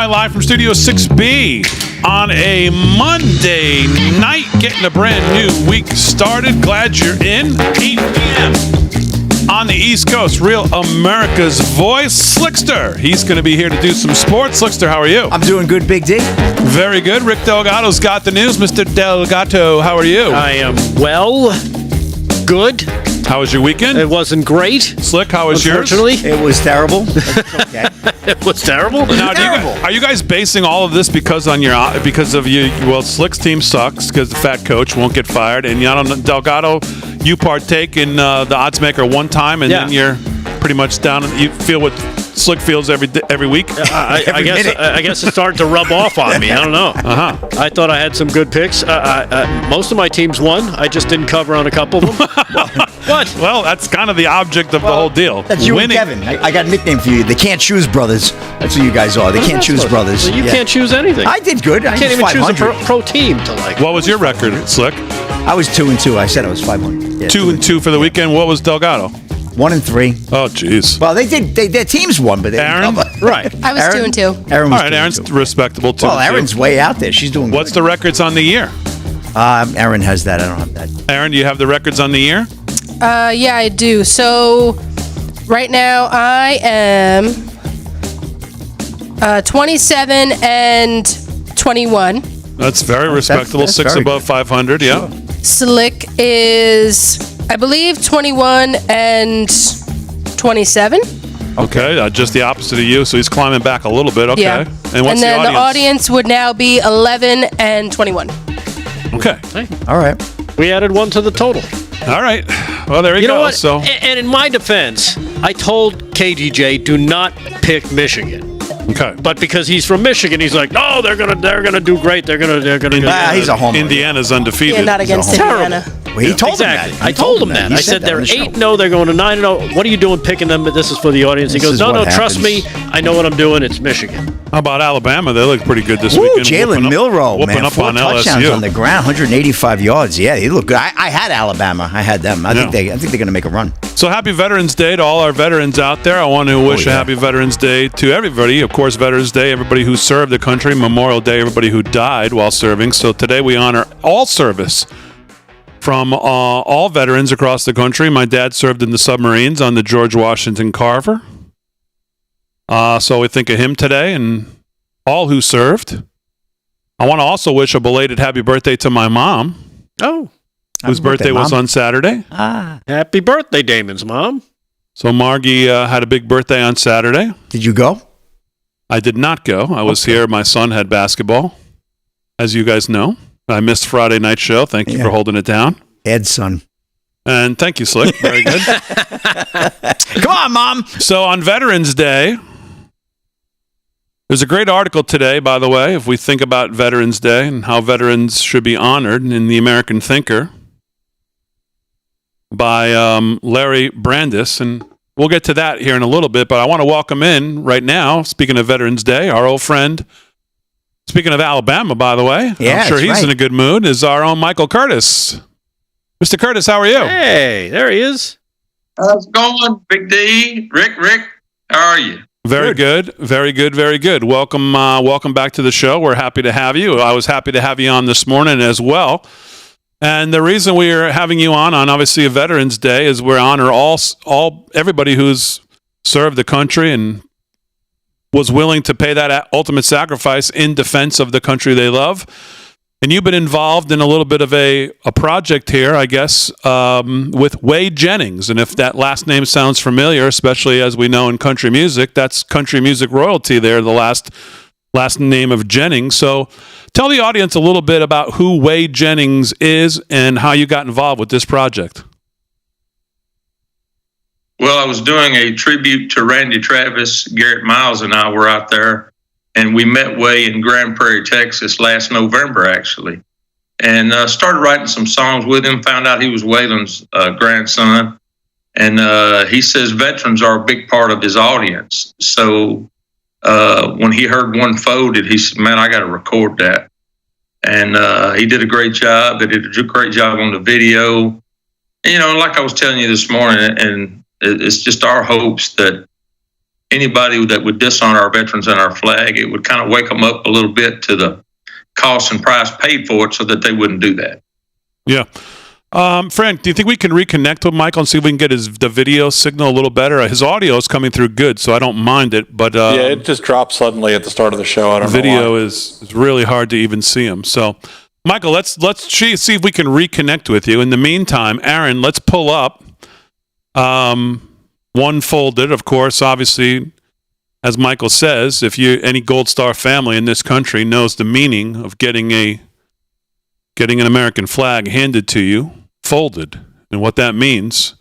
by live from Studio 6B on a Monday night, getting a brand new week started. Glad you're in. 8 p.m. on the East Coast. Real America's voice, Slickster. He's going to be here to do some sports. Slickster, how are you? I'm doing good, Big D. Very good. Rick Delgado's got the news. Mr. Delgado, how are you? I am good. How was your weekend? It wasn't great. Slick, how was yours? Unfortunately. It was terrible. Okay. It was terrible. Now, are you guys basing all of this because of you? Well, Slick's team sucks because the fat coach won't get fired, and Delgado, you partake in the odds maker one time, and then you're pretty much down. You feel what Slick feels every week. I guess it's starting to rub off on me. I don't know. I thought I had some good picks. Most of my teams won. I just didn't cover on a couple of them. What? Well, that's kind of the object of the whole deal. That's you winning. and Kevin. I got a nickname for you. The Can't Choose Brothers. That's who you guys are. The Can't Choose Brothers. Well, you can't choose anything. I did good. I can't even choose a pro team to like. What was your record, Slick? I was 2-2. I said I was 500. Yeah, 2-2 for the weekend. What was Delgado? 1-3. Oh, jeez. Well, they did. Their teams won, but they Aaron? didn't cover. Right. I was 2-2. Aaron was all right, Aaron's 2-2. respectable too. Well, Aaron's way out there. She's doing What's good. the records on the year? Aaron has that. I don't have that. Aaron, do you have the records on the year? Yeah, I do. So right now I am 27 and 21. That's very respectable. that's 6 very above good. 500, yeah. Slick is, I believe, 21 and 27. Okay, just the opposite of you, so he's climbing back a little bit. Okay. Yeah. And what's then the the audience would now be 11 and 21. Okay. All right. We added one to the total. All right. Well, there you know go. what? So, And in my defense, I told KGJ do not pick Michigan. okay. But because he's from Michigan, he's like, no, they're gonna do great. They're gonna He's a homer. Indiana's undefeated. Yeah, not against Indiana. Well, he told exactly. him that. I told him that. He I said that they're on the show. 8-0. They're going to 9-0. What are you doing picking them? But this is for the audience. He This goes, is no, what trust me. happens. I know what I'm doing. It's Michigan. How about Alabama? They look pretty good this Ooh, weekend. Jalen Milroe, whooping man. up 4 on touchdowns LSU. on the ground, 185 yards. Yeah, he looked good. I had Alabama. I had them. I think they're going to make a run. So happy Veterans Day to all our veterans out there. I want to wish a happy Veterans Day to everybody. Of course, Veterans Day, everybody who served the country. Memorial Day, everybody who died while serving. So today we honor all service from all veterans across the country. My dad served in the submarines on the George Washington Carver. So we think of him today and all who served. I want to also wish a belated happy birthday to my mom, Oh, whose birthday was on Saturday. happy birthday, Damon's mom. So Margie had a big birthday on Saturday. Did you go? I did not go. I was here. My son had basketball, as you guys know. I missed Friday night show. Thank you for holding it down. Ed's son. And thank you, Slick. Very good. Come on, Mom. So on Veterans Day, there's a great article today, by the way, if we think about Veterans Day and how veterans should be honored in the American Thinker by Larry Brandis. And we'll get to that here in a little bit, but I want to welcome in right now, speaking of Veterans Day, our old friend, speaking of Alabama, by the way, Yeah, I'm sure that's he's right. in a good mood, is our own Michael Curtis. Mr. Curtis, how are you? Hey, there he is. How's it going, Big D? Rick, how are you? Very good. Very good. Very good. Welcome back to the show. We're happy to have you. I was happy to have you on this morning as well. And the reason we are having you on obviously a Veterans Day is we honor everybody who's served the country and was willing to pay that ultimate sacrifice in defense of the country they love. And you've been involved in a little bit of a project here, I guess, with Wade Jennings. And if that last name sounds familiar, especially as we know in country music, that's country music royalty there, the last name of Jennings. So tell the audience a little bit about who Wade Jennings is and how you got involved with this project. Well, I was doing a tribute to Randy Travis. Garrett Miles and I were out there, and we met Wade in Grand Prairie, Texas last November, actually, and started writing some songs with him, found out he was Waylon's grandson, and he says veterans are a big part of his audience. So when he heard One Folded, he said, man, I got to record that. And he did a great job. They did a great job on the video. You know, like I was telling you this morning, and it's just our hopes that, anybody that would dishonor our veterans and our flag, it would kind of wake them up a little bit to the cost and price paid for it so that they wouldn't do that. Yeah. Frank, do you think we can reconnect with Michael and see if we can get the video signal a little better? His audio is coming through good, so I don't mind it. But yeah, it just dropped suddenly at the start of the show. I don't know video why. is really hard to even see him. So, Michael, let's see if we can reconnect with you. In the meantime, Aaron, let's pull up One Folded. Of course, obviously, as Michael says, if any Gold Star family in this country knows the meaning of getting an American flag handed to you, folded, and what that means.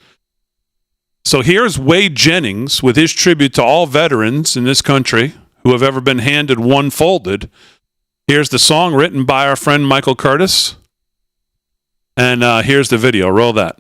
So here's Wade Jennings with his tribute to all veterans in this country who have ever been handed one folded. Here's the song written by our friend Michael Curtis. And here's the video. Roll that.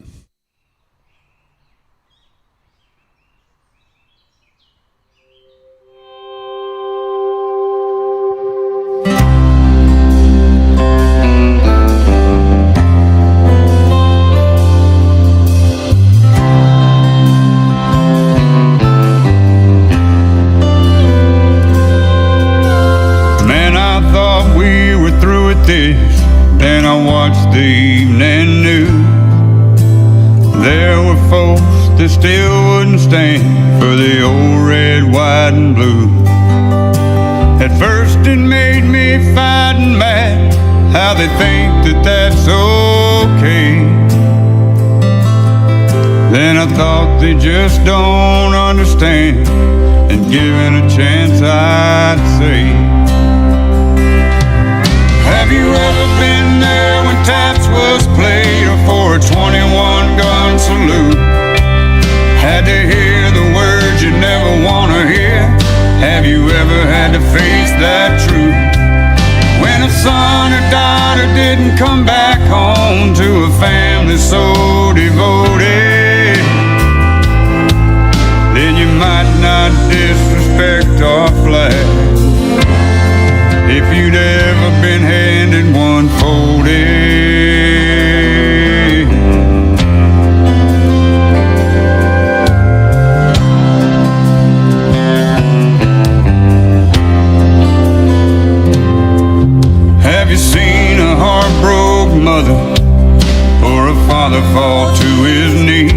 Then I watched the evening news. There were folks that still wouldn't stand for the old red, white, and blue. At first it made me fight and mad how they think that that's okay. Then I thought they just don't understand, and given a chance I'd say, have you ever been there when taps was played or for a 21-gun salute? Had to hear the words you never want to hear. Have you ever had to face that truth? When a son or daughter didn't come back home to a family so devoted, then you might not disrespect our flag. If you'd ever been handed one folded, have you seen a heartbroken mother or a father fall to his knees?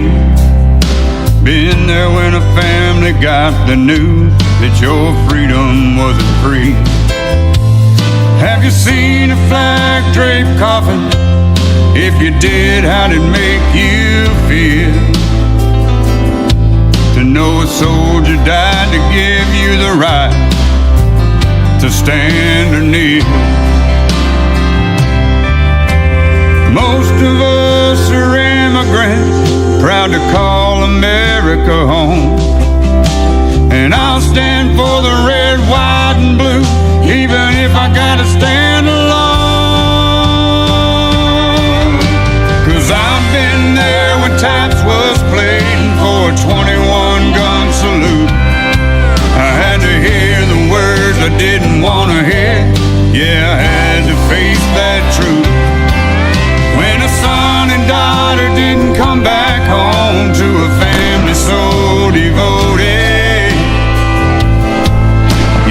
Been there when a family got the news that your freedom wasn't free? Have you seen a flag-draped coffin? If you did, how'd it make you feel to know a soldier died to give you the right to stand or kneel? Most of us are immigrants, proud to call America home. And I'll stand for the red, white, and blue, even if I gotta stand alone. 'Cause I've been there when taps was played for a 21-gun salute. I had to hear the words I didn't want to hear. Yeah, I had to face that truth. When a son and daughter didn't come back home to a family so devoted,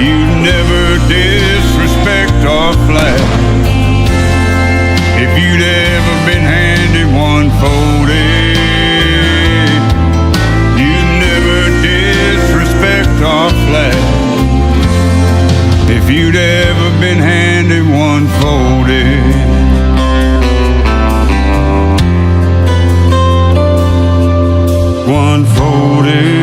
you never disrespect our flag. If you'd ever been handed one folded, you never disrespect our flag. If you'd ever been handed one folded, one folded.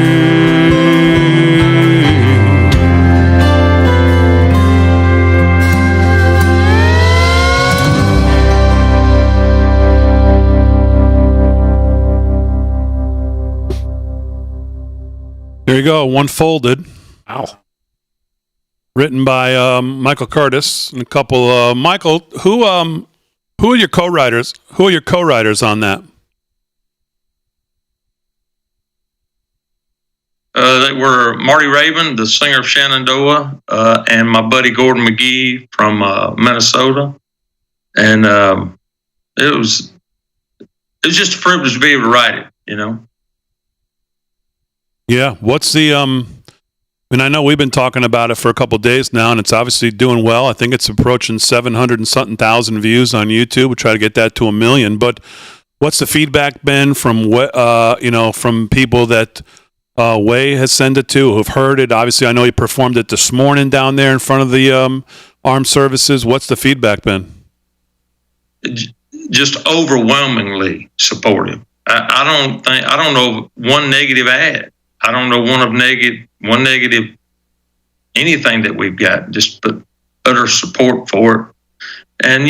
There you go, One Folded. Wow. Written by Michael Curtis and a couple. Michael, who are your co-writers? Who are your co-writers on that? They were Marty Raven, the singer of Shenandoah, and my buddy Gordon McGee from Minnesota. And it was just a privilege to be able to write it, you know. Yeah. What's the And I know we've been talking about it for a couple of days now, and it's obviously doing well. I think it's approaching 700 and something thousand views on YouTube. We try to get that to 1 million. But what's the feedback been from from people that Way has sent it to, who've heard it? Obviously, I know he performed it this morning down there in front of the armed services. What's the feedback been? Just overwhelmingly supportive. I don't know one negative ad. I don't know one negative anything that we've got. Just utter support for it. And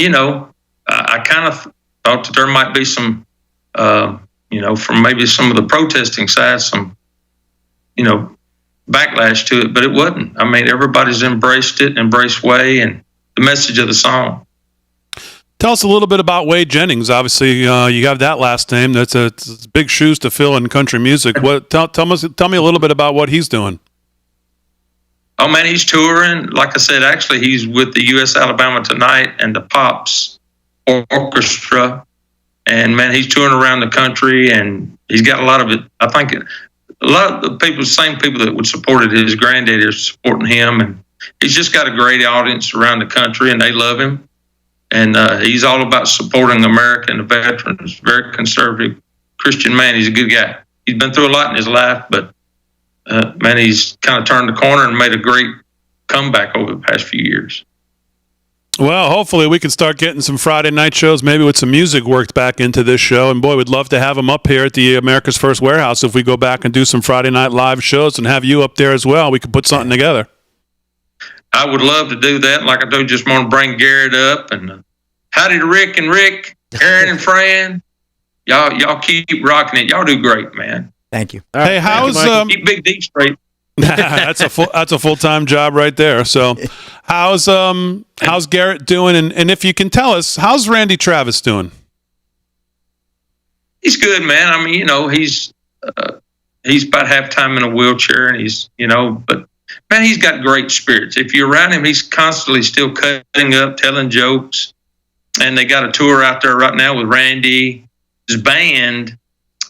I kind of thought that there might be some, from maybe some of the protesting side, some, backlash to it, but it wasn't. I mean, everybody's embraced Way and the message of the song. Tell us a little bit about Wade Jennings. Obviously, you have that last name. It's big shoes to fill in country music. Tell me a little bit about what he's doing. Oh man, he's touring. Like I said, actually, he's with the U.S. Alabama Tonight and the Pops Orchestra, and man, he's touring around the country, and he's got a lot of it. I think a lot of the people, same people that would support it, his granddaddy, are supporting him, and he's just got a great audience around the country, and they love him. And he's all about supporting America and the veterans. Very conservative Christian man. He's a good guy. He's been through a lot in his life, but man, he's kind of turned the corner and made a great comeback over the past few years. Well, hopefully we can start getting some Friday night shows, maybe with some music worked back into this show. And boy, we'd love to have him up here at the America's First Warehouse if we go back and do some Friday night live shows and have you up there as well. We could put something together. I would love to do that. Like I do, just want to bring Garrett up and howdy to Rick and Rick, Aaron and Fran. Y'all keep rocking it. Y'all do great, man. Thank you. Hey, how's keep Big D straight? that's a full-time job right there. So, how's Garrett doing? And if you can tell us, how's Randy Travis doing? He's good, man. I mean, he's about half-time in a wheelchair, and he's but. Man, he's got great spirits. If you're around him, he's constantly still cutting up, telling jokes. And they got a tour out there right now with Randy, his band,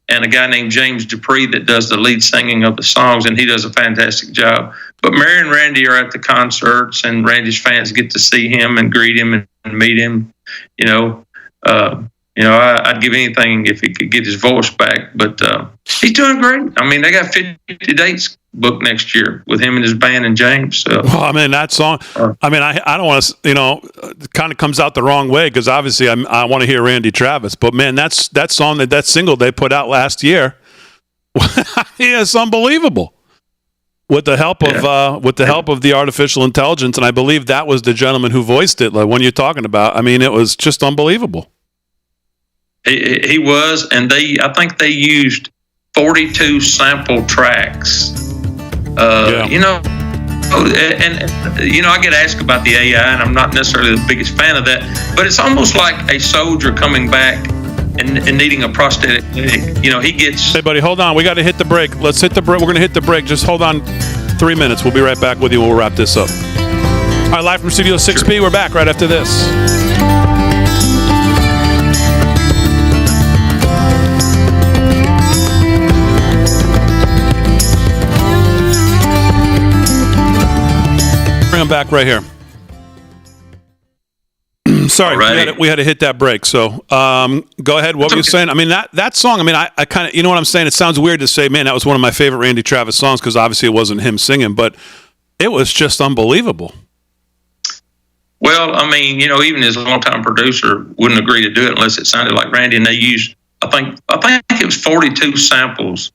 and a guy named James Dupree that does the lead singing of the songs, and he does a fantastic job. But Mary and Randy are at the concerts, and Randy's fans get to see him and greet him and meet him. I'd give anything if he could get his voice back. But he's doing great. I mean, they got 50 dates booked next year with him and his band and James. So. Well, I mean, that song, I don't want to, it kind of comes out the wrong way because obviously I want to hear Randy Travis. But, man, that song, that single they put out last year, it's unbelievable. With the help of the artificial intelligence, and I believe that was the gentleman who voiced it, like when you're talking about. I mean, it was just unbelievable. He was, and I think they used 42 sample tracks. I get asked about the AI, and I'm not necessarily the biggest fan of that, but it's almost like a soldier coming back and needing a prosthetic leg. He gets. Hey, buddy, hold on. We got to hit the break. Let's hit the break. We're going to hit the break. Just hold on 3 minutes. We'll be right back with you. We'll wrap this up. All right, live from Studio 6B. Sure. We're back right after this. I'm back right here. Sorry, we had to hit that break. So go ahead. What were you saying? I mean, that song, I mean, I kind of, you know what I'm saying? It sounds weird to say, man, that was one of my favorite Randy Travis songs because obviously it wasn't him singing, but it was just unbelievable. Well, I mean, even his longtime producer wouldn't agree to do it unless it sounded like Randy, and they used, I think it was 42 samples,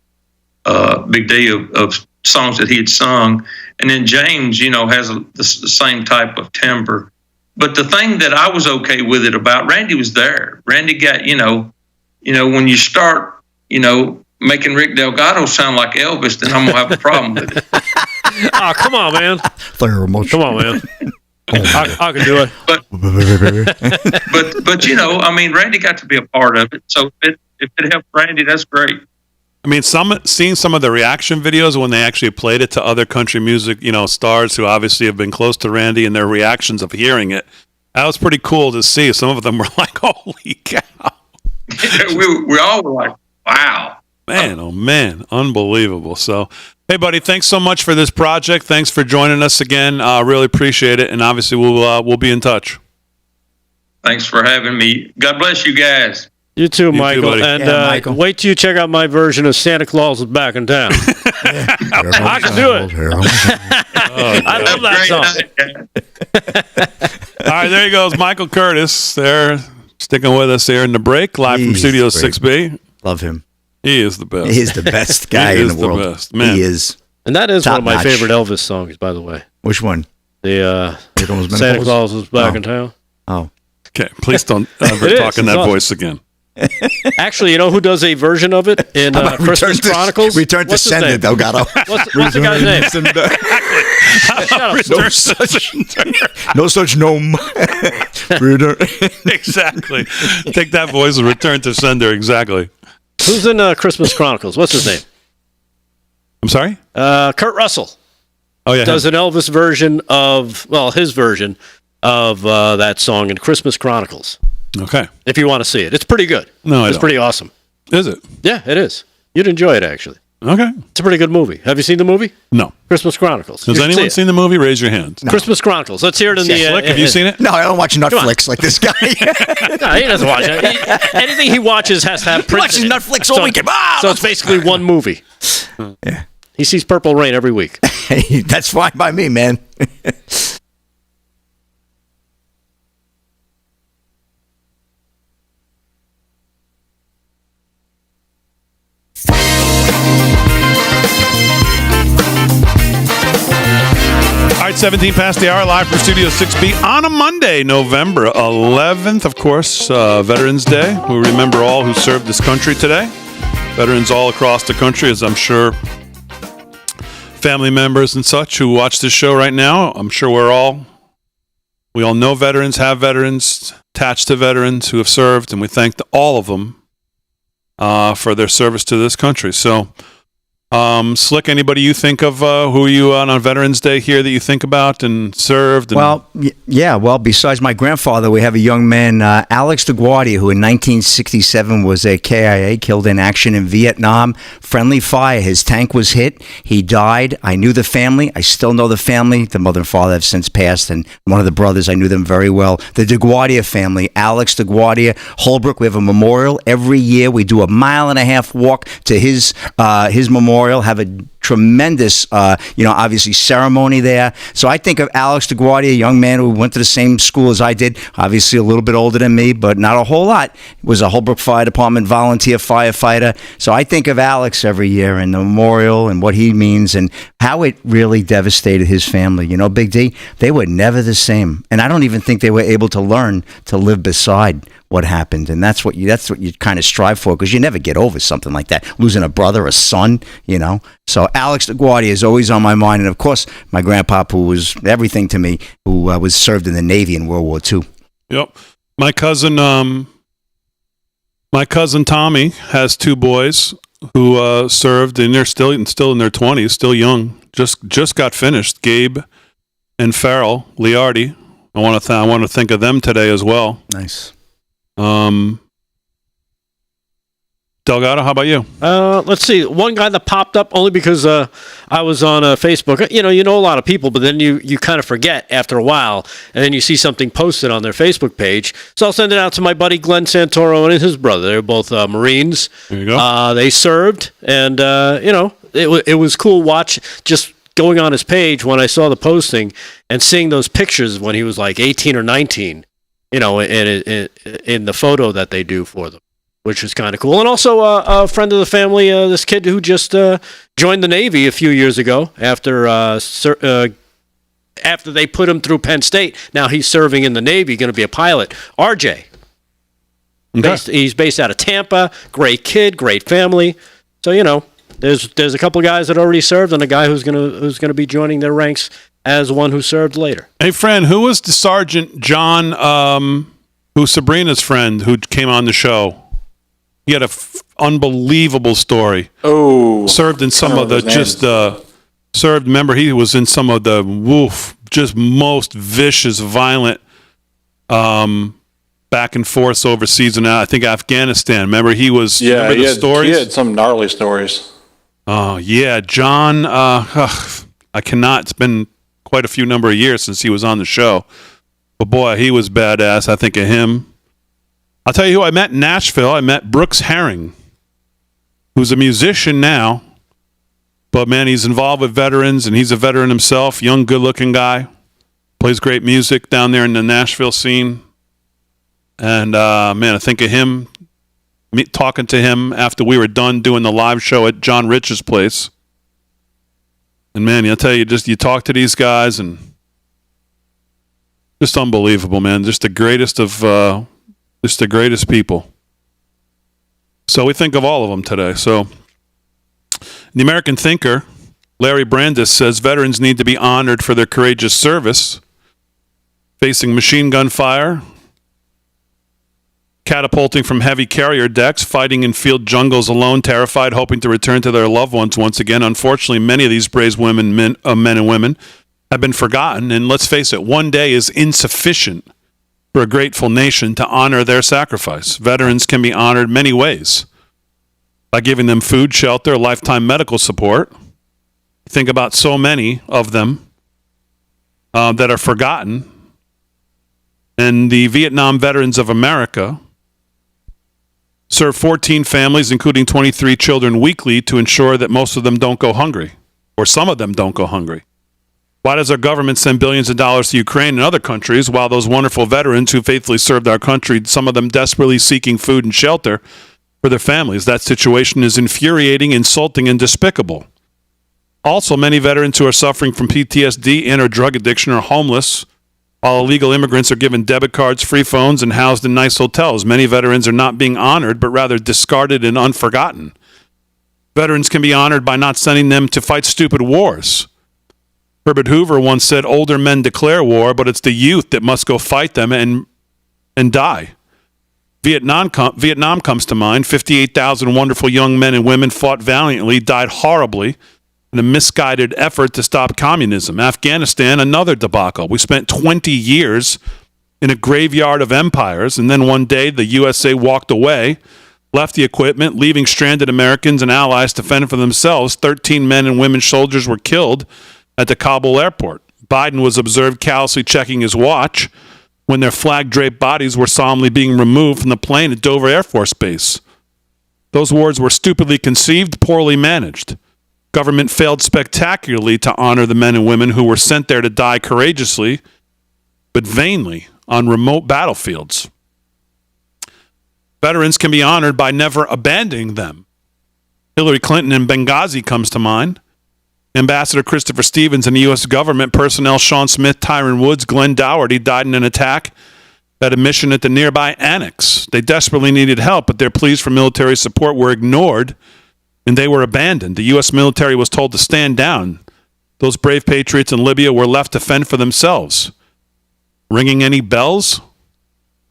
Big D, of songs that he had sung. And then James, has the same type of timbre. But the thing that I was okay with it about, Randy was there. Randy got, when you start, making Rick Delgado sound like Elvis, then I'm going to have a problem with it. Oh, come on, man. Come on, man. I can do it. But Randy got to be a part of it. So if it helped Randy, that's great. I mean, seeing some of the reaction videos when they actually played it to other country music, stars who obviously have been close to Randy and their reactions of hearing it, that was pretty cool to see. Some of them were like, holy cow. we all were like, wow. Man, oh man, unbelievable. So Hey, buddy, thanks so much for this project. Thanks for joining us again. Really appreciate it, and obviously we'll be in touch. Thanks for having me. God bless you guys. You too, Michael. buddy. And Michael. wait till you check out my version of Santa Claus is Back in Town. I can do it. I love that song. All right, there he goes, Michael Curtis. There, sticking with us here in the break, live from He's Studio great. 6B. Love him. He is the best. He is the best guy He in is the the world. best, man. He is. And that is Top one of my notch. favorite Elvis songs, by the way. Which one? The Here Comes Santa Menopause? Claus is Back Oh. in Town. Oh. Okay, please don't ever It is. talk in It's that awesome. voice again. Actually, you know who does a version of it in Christmas Chronicles? Return to What's his sender, name? Delgado. What's the guy's name? Shut up, no such, no such gnome. Exactly. Take that voice and return to sender. Exactly. Who's in Christmas Chronicles? What's his name? I'm sorry? Kurt Russell Oh, yeah. does an Elvis version of, his version of that song in Christmas Chronicles. Okay. If you want to see it, it's pretty good. No, I it's don't. pretty awesome. Is it? Yeah, it is. You'd enjoy it actually. Okay. It's a pretty good movie. Have you seen the movie? No. Christmas Chronicles. Has You should anyone see it. seen the movie? Raise your hands. Christmas Chronicles? Let's hear it in the. Slick, have you seen it? No, I don't watch Netflix like this guy. No, he doesn't watch it. Anything he watches has to have He Prince watches in it. Netflix all weekend. Ah, So it's basically one movie. Yeah. He sees Purple Rain every week. That's fine by me, man. All right, 17 past the hour, live from Studio 6B on a Monday, November 11th, of course, Veterans Day. We remember all who served this country today. Veterans all across the country, as I'm sure family members and such who watch this show right now. I'm sure we all know veterans, have veterans, attached to veterans who have served, and we thank all of them for their service to this country. So, Slick, anybody you think of who you on Veterans Day here that you think about and served? And Well, yeah. Well, besides my grandfather, we have a young man, Alex DeGuardia, who in 1967 was a KIA, killed in action in Vietnam. Friendly fire. His tank was hit. He died. I knew the family. I still know the family. The mother and father have since passed, and one of the brothers, I knew them very well. The DeGuardia family, Alex DeGuardia, Holbrook. We have a memorial every year. We do a 1.5 mile walk to his memorial. Have a tremendous, obviously ceremony there. So I think of Alex DeGuardia, a young man who went to the same school as I did, obviously a little bit older than me, but not a whole lot. Was a Holbrook Fire Department volunteer firefighter. So I think of Alex every year and the memorial and what he means and how it really devastated his family. You know, Big D, they were never the same. And I don't even think they were able to learn to live beside what happened. And that's what you kind of strive for, because you never get over something like that. Losing a brother, a son, you know. So Alex DeGuardia is always on my mind. And of course, my grandpa, who was everything to me, who was served in the Navy in World War II. Yep. My cousin Tommy has 2 boys who served, and they're still in their 20s, still young. Just got finished. Gabe and Farrell Liardi. I want to think of them today as well. Nice. Delgado, how about you? Let's see. One guy that popped up only because I was on Facebook. You know a lot of people, but then you kind of forget after a while, and then you see something posted on their Facebook page. So I'll send it out to my buddy Glenn Santoro and his brother. They're both Marines. There you go. They served, and it was cool. Watch just going on his page when I saw the posting and seeing those pictures when he was like 18 or 19. In the photo that they do for them, which is kind of cool. And also a friend of the family, this kid who just joined the Navy a few years ago after they put him through Penn State. Now he's serving in the Navy, going to be a pilot. RJ. Okay. He's based out of Tampa. Great kid, great family. So there's a couple guys that already served, and a guy who's gonna be joining their ranks as one who served later. Hey, friend, who was the Sergeant John, who's Sabrina's friend, who came on the show? He had a unbelievable story. Oh, Served in some of the remember, he was in some of the just most vicious, violent back and forth overseas, and I think Afghanistan. Remember, he was. yeah, remember the stories? he had some gnarly stories. Oh, yeah. John, I cannot. It's been quite a few number of years since he was on the show. But, boy, he was badass. I think of him. I'll tell you who I met in Nashville. I met Brooks Herring, who's a musician now. But, man, he's involved with veterans, and he's a veteran himself. Young, good-looking guy. Plays great music down there in the Nashville scene. And, man, I think of him. Me talking to him after we were done doing the live show at John Rich's place. And man, I'll tell you, you talk to these guys and just unbelievable, man. Just the greatest people. So we think of all of them today. So the American thinker, Larry Brandis, says veterans need to be honored for their courageous service, facing machine gun fire, catapulting from heavy carrier decks, fighting in field jungles alone, terrified, hoping to return to their loved ones once again. Unfortunately, many of these brave men and women have been forgotten, and let's face it, one day is insufficient for a grateful nation to honor their sacrifice. Veterans can be honored many ways, by giving them food, shelter, lifetime medical support. Think about so many of them that are forgotten. And the Vietnam Veterans of America serve 14 families, including 23 children, weekly to ensure that most of them don't go hungry, or some of them don't go hungry. Why does our government send billions of dollars to Ukraine and other countries while those wonderful veterans who faithfully served our country, some of them desperately seeking food and shelter for their families? That situation is infuriating, insulting, and despicable. Also, many veterans who are suffering from PTSD and or drug addiction are homeless, while illegal immigrants are given debit cards, free phones, and housed in nice hotels. Many veterans are not being honored, but rather discarded and unforgotten. Veterans can be honored by not sending them to fight stupid wars. Herbert Hoover once said, older men declare war, but it's the youth that must go fight them and die. Vietnam comes to mind. 58,000 wonderful young men and women fought valiantly, died horribly, in a misguided effort to stop communism. Afghanistan, another debacle. We spent 20 years in a graveyard of empires, and then one day the USA walked away, left the equipment, leaving stranded Americans and allies to fend for themselves. 13 men and women soldiers were killed at the Kabul airport. Biden was observed callously checking his watch when their flag-draped bodies were solemnly being removed from the plane at Dover Air Force Base. Those wars were stupidly conceived, poorly managed. Government failed spectacularly to honor the men and women who were sent there to die courageously, but vainly on remote battlefields. Veterans can be honored by never abandoning them. Hillary Clinton in Benghazi comes to mind. Ambassador Christopher Stevens and the U.S. government personnel Sean Smith, Tyron Woods, Glenn Dougherty died in an attack at a mission at the nearby annex. They desperately needed help, but their pleas for military support were ignored, and they were abandoned. The U.S. military was told to stand down. Those brave patriots in Libya were left to fend for themselves. Ringing any bells?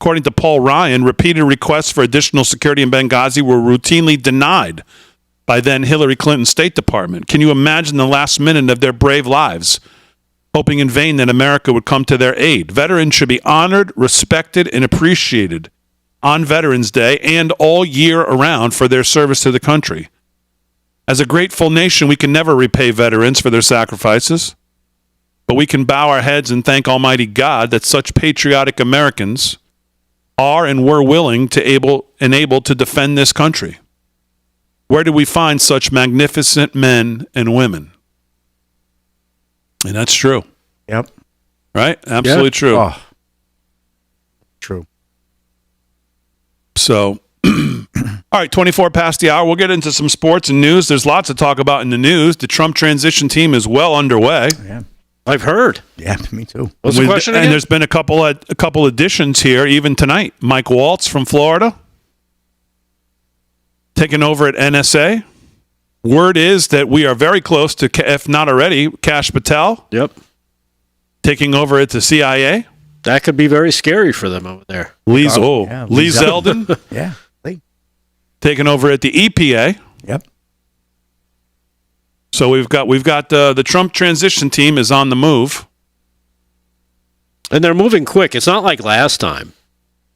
According to Paul Ryan, repeated requests for additional security in Benghazi were routinely denied by then Hillary Clinton's State Department. Can you imagine the last minute of their brave lives, hoping in vain that America would come to their aid? Veterans should be honored, respected, and appreciated on Veterans Day and all year around for their service to the country. As a grateful nation, we can never repay veterans for their sacrifices, but we can bow our heads and thank Almighty God that such patriotic Americans are and were willing to able to defend this country. Where do we find such magnificent men and women? And that's true. Yep. Right? Absolutely true. Oh. True. So, all right, 24 past the hour. We'll get into some sports and news. There's lots to talk about in the news. The Trump transition team is well underway. Yeah. I've heard. Yeah, me too. What's the question again? And there's been a couple additions here, even tonight. Mike Waltz from Florida, taking over at NSA. Word is that we are very close to, if not already, Kash Patel. Yep. Taking over at the CIA. That could be very scary for them over there. Lee Lee Zeldin. Yeah. Lee. Taking over at the EPA. Yep. So we've got the Trump transition team is on the move. And they're moving quick. It's not like last time.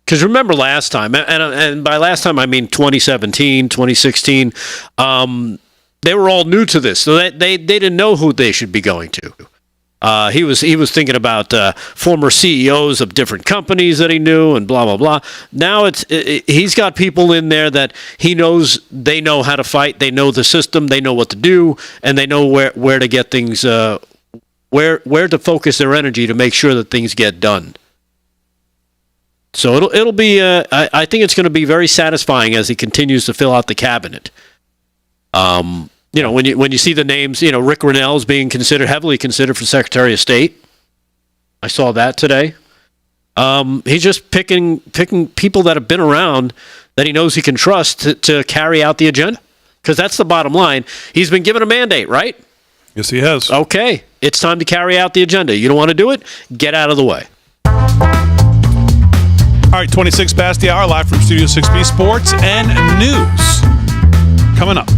Because remember last time, and by last time I mean 2017, 2016, they were all new to this, so they didn't know who they should be going to. He was thinking about former CEOs of different companies that he knew and blah blah blah. Now he's got people in there that he knows they know how to fight, they know the system, they know what to do, and they know where to get things, where to focus their energy to make sure that things get done. So it'll be I think it's going to be very satisfying as he continues to fill out the cabinet. When you see the names, Rick Grinnell's being heavily considered for Secretary of State. I saw that today. He's just picking people that have been around that he knows he can trust to carry out the agenda. Because that's the bottom line. He's been given a mandate, right? Yes, he has. Okay, it's time to carry out the agenda. You don't want to do it? Get out of the way. All right, 26 past the hour, live from Studio 6B Sports and News. Coming up.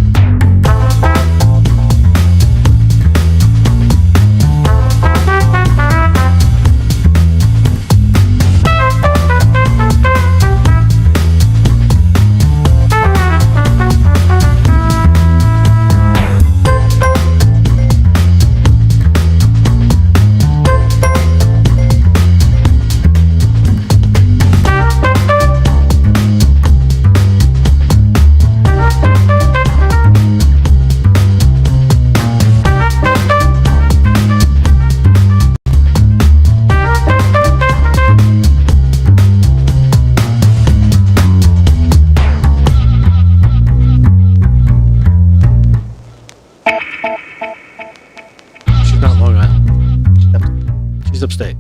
Upstate.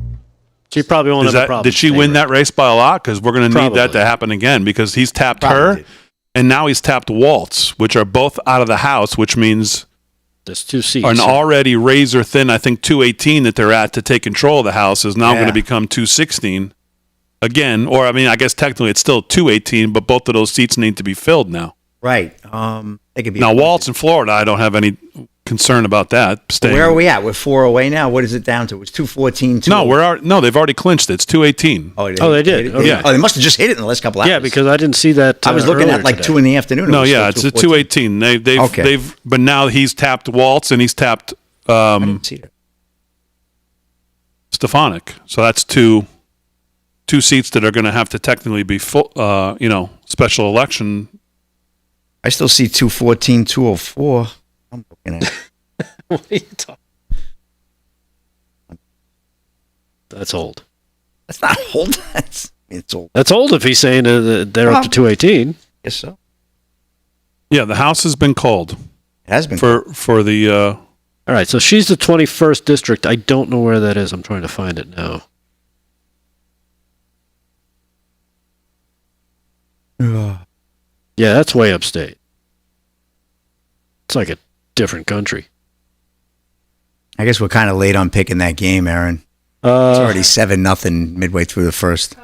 She probably won't have a problem. Did she win that race by a lot? Because we're going to need that to happen again, because he's tapped her, and now he's tapped Waltz, which are both out of the House, which means there's 2 seats. An already razor thin, I think 218 that they're at to take control of the House is now going to become 216 again. Or, I guess technically it's still 218, but both of those seats need to be filled now. Right. They could be now, Waltz in Florida, I don't have any concern about that. Where are we at? We're 4 away now. What is it down to? It's 214. No, they've already clinched it. It's 218. Oh, they did. Yeah. Oh, they must have just hit it in the last couple hours. Yeah, because I didn't see that. I was looking at like today. 2 in the afternoon. No, it's a 218. They've but now he's tapped Waltz and he's tapped I didn't see it. Stefanik. So that's two seats that are going to have to technically be full. Special election. I still see 214, 204. I'm looking at it. What are you talking? That's old. That's not old. It's old. That's old if he's saying they're up to 218. Guess so. Yeah, the House has been called. It has been for the. All right, so she's the 21st district. I don't know where that is. I'm trying to find it now. Yeah, that's way upstate. It's like a different country. I guess we're kind of late on picking that game, Aaron. It's already 7-0 midway through the first.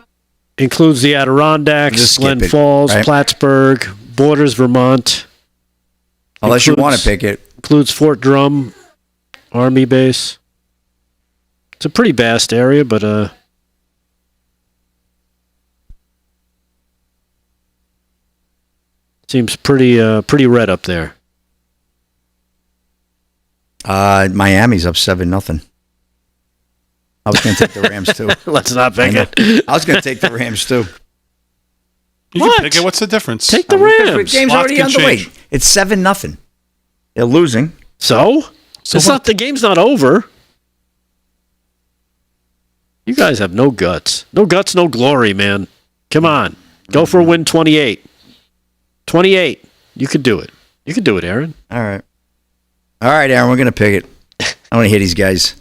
Includes the Adirondacks, Glen Falls, right? Plattsburgh, borders Vermont. Unless you want to pick it. Includes Fort Drum, Army base. It's a pretty vast area, but seems pretty red up there. Miami's up 7-0. I was going to take the Rams too. Let's not pick it. I was going to take the Rams too. You can pick it. What's the difference? Take the Rams. The game's already underway. It's 7-0. They're losing. So it's not. The game's not over. You guys have no guts. No guts, no glory, man. Come on. Go for a win 28. 28. You could do it. You could do it, Aaron. All right, Aaron, we're going to pick it. I want to hear these guys.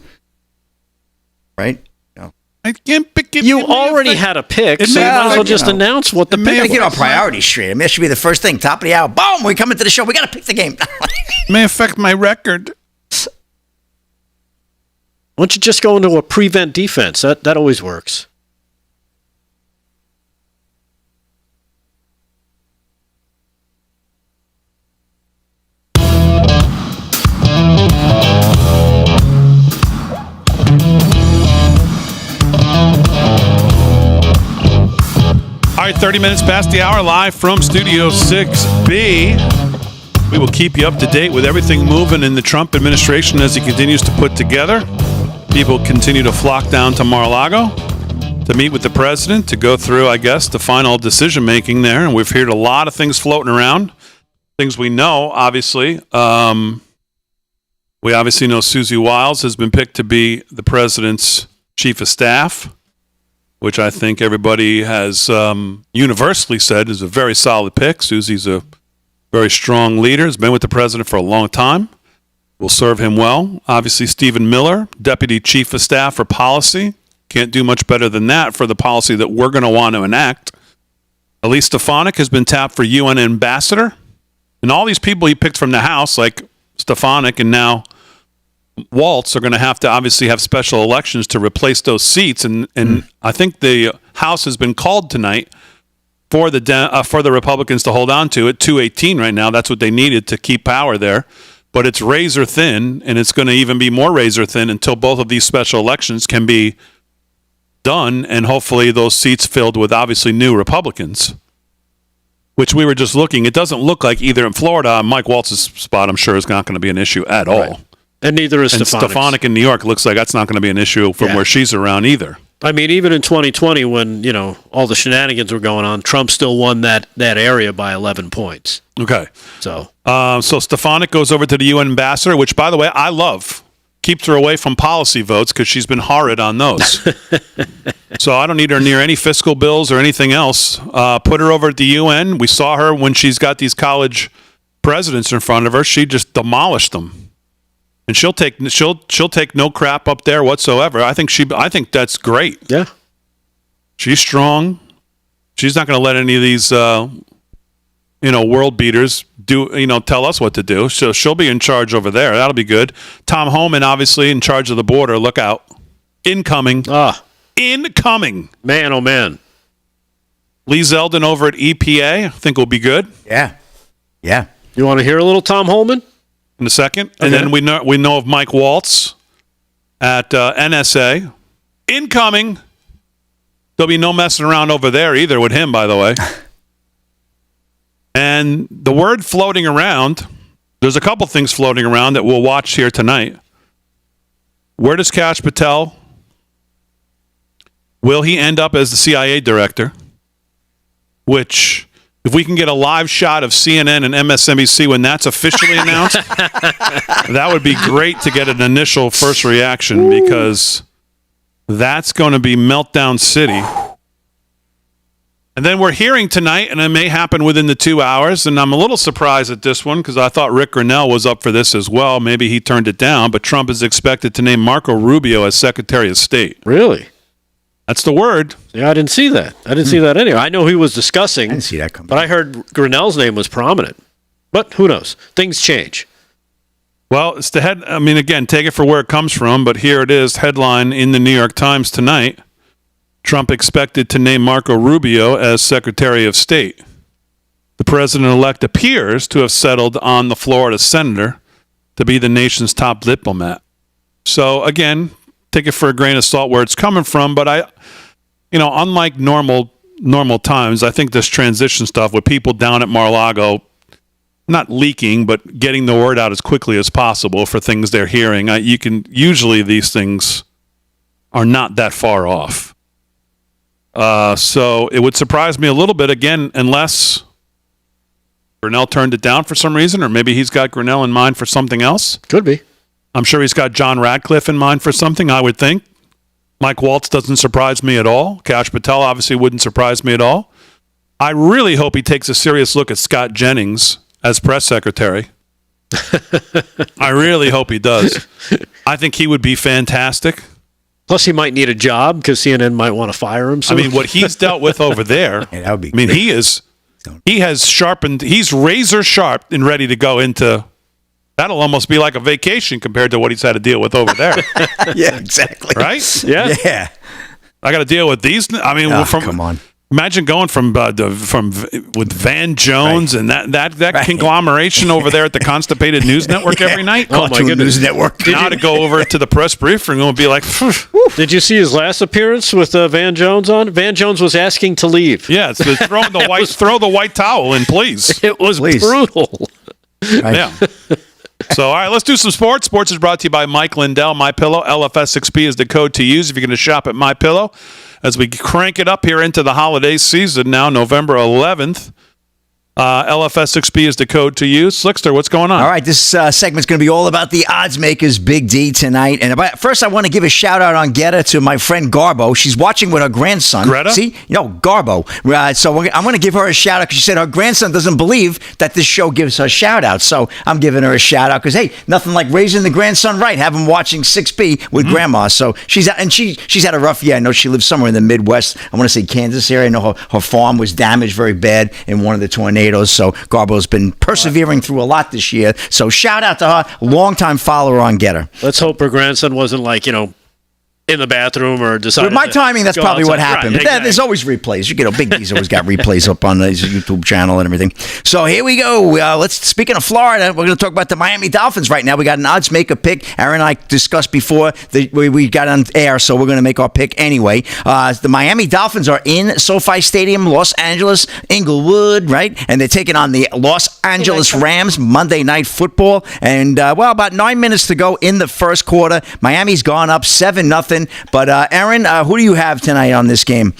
Right? No. I can't pick it. You already had a pick, so you might as well just announce what the pick was. We get our priorities straight. I mean, that should be the first thing. Top of the hour. Boom! We come into the show. We got to pick the game. May affect my record. Why don't you just go into a prevent defense? That always works. All right, 30 minutes past the hour, live from Studio 6B. We will keep you up to date with everything moving in the Trump administration as he continues to put together. People continue to flock down to Mar-a-Lago to meet with the president, to go through, I guess, the final decision-making there. And we've heard a lot of things floating around, things we know, obviously. We obviously know Susie Wiles has been picked to be the president's chief of staff, which I think everybody has universally said is a very solid pick. Susie's a very strong leader, has been with the president for a long time, will serve him well. Obviously, Stephen Miller, deputy chief of staff for policy. Can't do much better than that for the policy that we're going to want to enact. Elise Stefanik has been tapped for UN ambassador. And all these people he picked from the House, like Stefanik and now Waltz, are going to have obviously have special elections to replace those seats. And I think the House has been called tonight for the Republicans to hold on to at 218 right now. That's what they needed to keep power there. But it's razor thin, and it's going to even be more razor thin until both of these special elections can be done, and hopefully those seats filled with obviously new Republicans, which we were just looking. It doesn't look like either in Florida, Mike Waltz's spot, I'm sure, is not going to be an issue at all. Right. And neither is Stefanik in New York. Looks like that's not going to be an issue from where she's around either. I mean, even in 2020, when all the shenanigans were going on, Trump still won that area by 11 points. Okay. So Stefanik goes over to the UN ambassador, which, by the way, I love. Keeps her away from policy votes because she's been horrid on those. So I don't need her near any fiscal bills or anything else. Put her over at the UN. We saw her when she's got these college presidents in front of her. She just demolished them, and she'll take no crap up there whatsoever. I think that's great. Yeah, she's strong. She's not going to let any of these world beaters tell us what to do. So she'll be in charge over there. That'll be good. Tom Homan, obviously, in charge of the border. Look out. Incoming. Incoming. Man, oh, man. Lee Zeldin over at EPA, I think will be good. Yeah. You want to hear a little Tom Homan? In a second. Okay. And then we know of Mike Waltz at NSA. Incoming. There'll be no messing around over there either with him, by the way. And the word floating around, there's a couple things floating around that we'll watch here tonight. Where does Kash Patel, will he end up as the CIA director? Which, if we can get a live shot of CNN and MSNBC when that's officially announced, that would be great to get an initial first reaction, because that's going to be Meltdown City. And then we're hearing tonight, and it may happen within the 2 hours, and I'm a little surprised at this one because I thought Rick Grinnell was up for this as well. Maybe he turned it down, but Trump is expected to name Marco Rubio as Secretary of State. Really? That's the word. Yeah, I didn't see that. I didn't see that anyway. I know he was discussing, I didn't see that coming. But I heard Grinnell's name was prominent. But who knows? Things change. Well, it's the head. I mean, again, take it for where it comes from, but here it is, headline in the New York Times tonight. Trump expected to name Marco Rubio as Secretary of State. The president-elect appears to have settled on the Florida senator to be the nation's top diplomat. So, again, take it for a grain of salt where it's coming from, but unlike normal times, I think this transition stuff with people down at Mar-a-Lago not leaking, but getting the word out as quickly as possible for things they're hearing, usually these things are not that far off. So it would surprise me a little bit, again, unless Grinnell turned it down for some reason, or maybe he's got Grinnell in mind for something else. Could be. I'm sure he's got John Radcliffe in mind for something, I would think. Mike Waltz doesn't surprise me at all. Kash Patel obviously wouldn't surprise me at all. I really hope he takes a serious look at Scott Jennings as press secretary. I really hope he does. I think he would be fantastic. Plus, he might need a job because CNN might want to fire him. I mean, what he's dealt with over there, that would be great. He has sharpened, he's razor sharp and ready to go into, that'll almost be like a vacation compared to what he's had to deal with over there. Yeah, exactly. Right? Yeah. I got to deal with these. I mean, come on. Imagine going with Van Jones and that conglomeration over there at the Constipated News Network every night. Oh my goodness! News Network. Now to go over to the press briefing and be like, did you see his last appearance with Van Jones on? Van Jones was asking to leave. Yeah, so throw the white towel in, please. It was brutal. Right? Yeah. So, all right, let's do some sports. Sports is brought to you by Mike Lindell, MyPillow. LFS6B is the code to use if you're going to shop at MyPillow. As we crank it up here into the holiday season now, November 11th. LFS6B is the code to use. Slickster, what's going on? All right, this segment's going to be all about the odds makers, Big D, tonight. And first, I want to give a shout out on Getter to my friend Garbo. She's watching with her grandson. Greta? See? Garbo. So I'm going to give her a shout out because she said her grandson doesn't believe that this show gives her shout out. So I'm giving her a shout out because, hey, nothing like raising the grandson right, have him watching 6B with grandma. So she's had a rough year. I know she lives somewhere in the Midwest. I want to say Kansas area. I know her farm was damaged very bad in one of the tornadoes. So Garbo's been persevering through a lot this year. So shout out to her, longtime follower on Getter. Let's hope her grandson wasn't in the bathroom or decided. With my timing, that's probably what happened. Right, but exactly. there's always replays. Big D's always got replays up on his YouTube channel and everything. So here we go. Speaking of Florida, we're going to talk about the Miami Dolphins right now. We got an odds maker pick. Aaron and I discussed before we got on air, so we're going to make our pick anyway. The Miami Dolphins are in SoFi Stadium, Los Angeles, Inglewood, right? And they're taking on the Los Angeles Rams, Monday Night Football. And, about 9 minutes to go in the first quarter. Miami's gone up 7-0. But, Aaron, who do you have tonight on this game?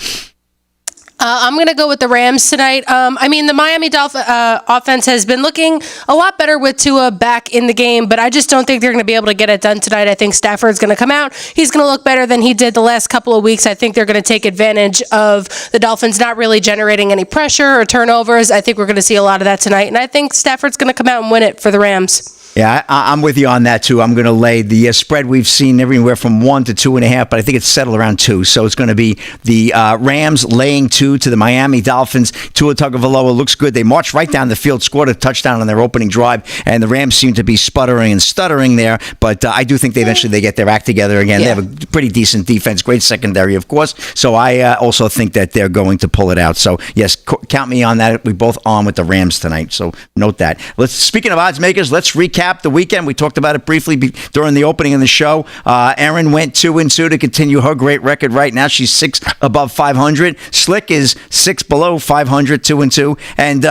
I'm going to go with the Rams tonight. The Miami Dolphins offense has been looking a lot better with Tua back in the game, but I just don't think they're going to be able to get it done tonight. I think Stafford's going to come out. He's going to look better than he did the last couple of weeks. I think they're going to take advantage of the Dolphins not really generating any pressure or turnovers. I think we're going to see a lot of that tonight, and I think Stafford's going to come out and win it for the Rams. Yeah, I'm with you on that, too. I'm going to lay the spread we've seen everywhere from 1 to 2.5, but I think it's settled around 2. So it's going to be the Rams laying 2 to the Miami Dolphins. Tua Tagovailoa looks good. They marched right down the field, scored a touchdown on their opening drive, and the Rams seem to be sputtering and stuttering there. But I do think they get their act together again. Yeah. They have a pretty decent defense, great secondary, of course. So I also think that they're going to pull it out. So, yes, count me on that. We both on with the Rams tonight. So note that. Speaking of odds makers, let's recap the weekend. We talked about it briefly during the opening of the show. Erin went 2-2 to continue her great record right now. She's 6 above 500. Slick is 6 below 500, 2-2. And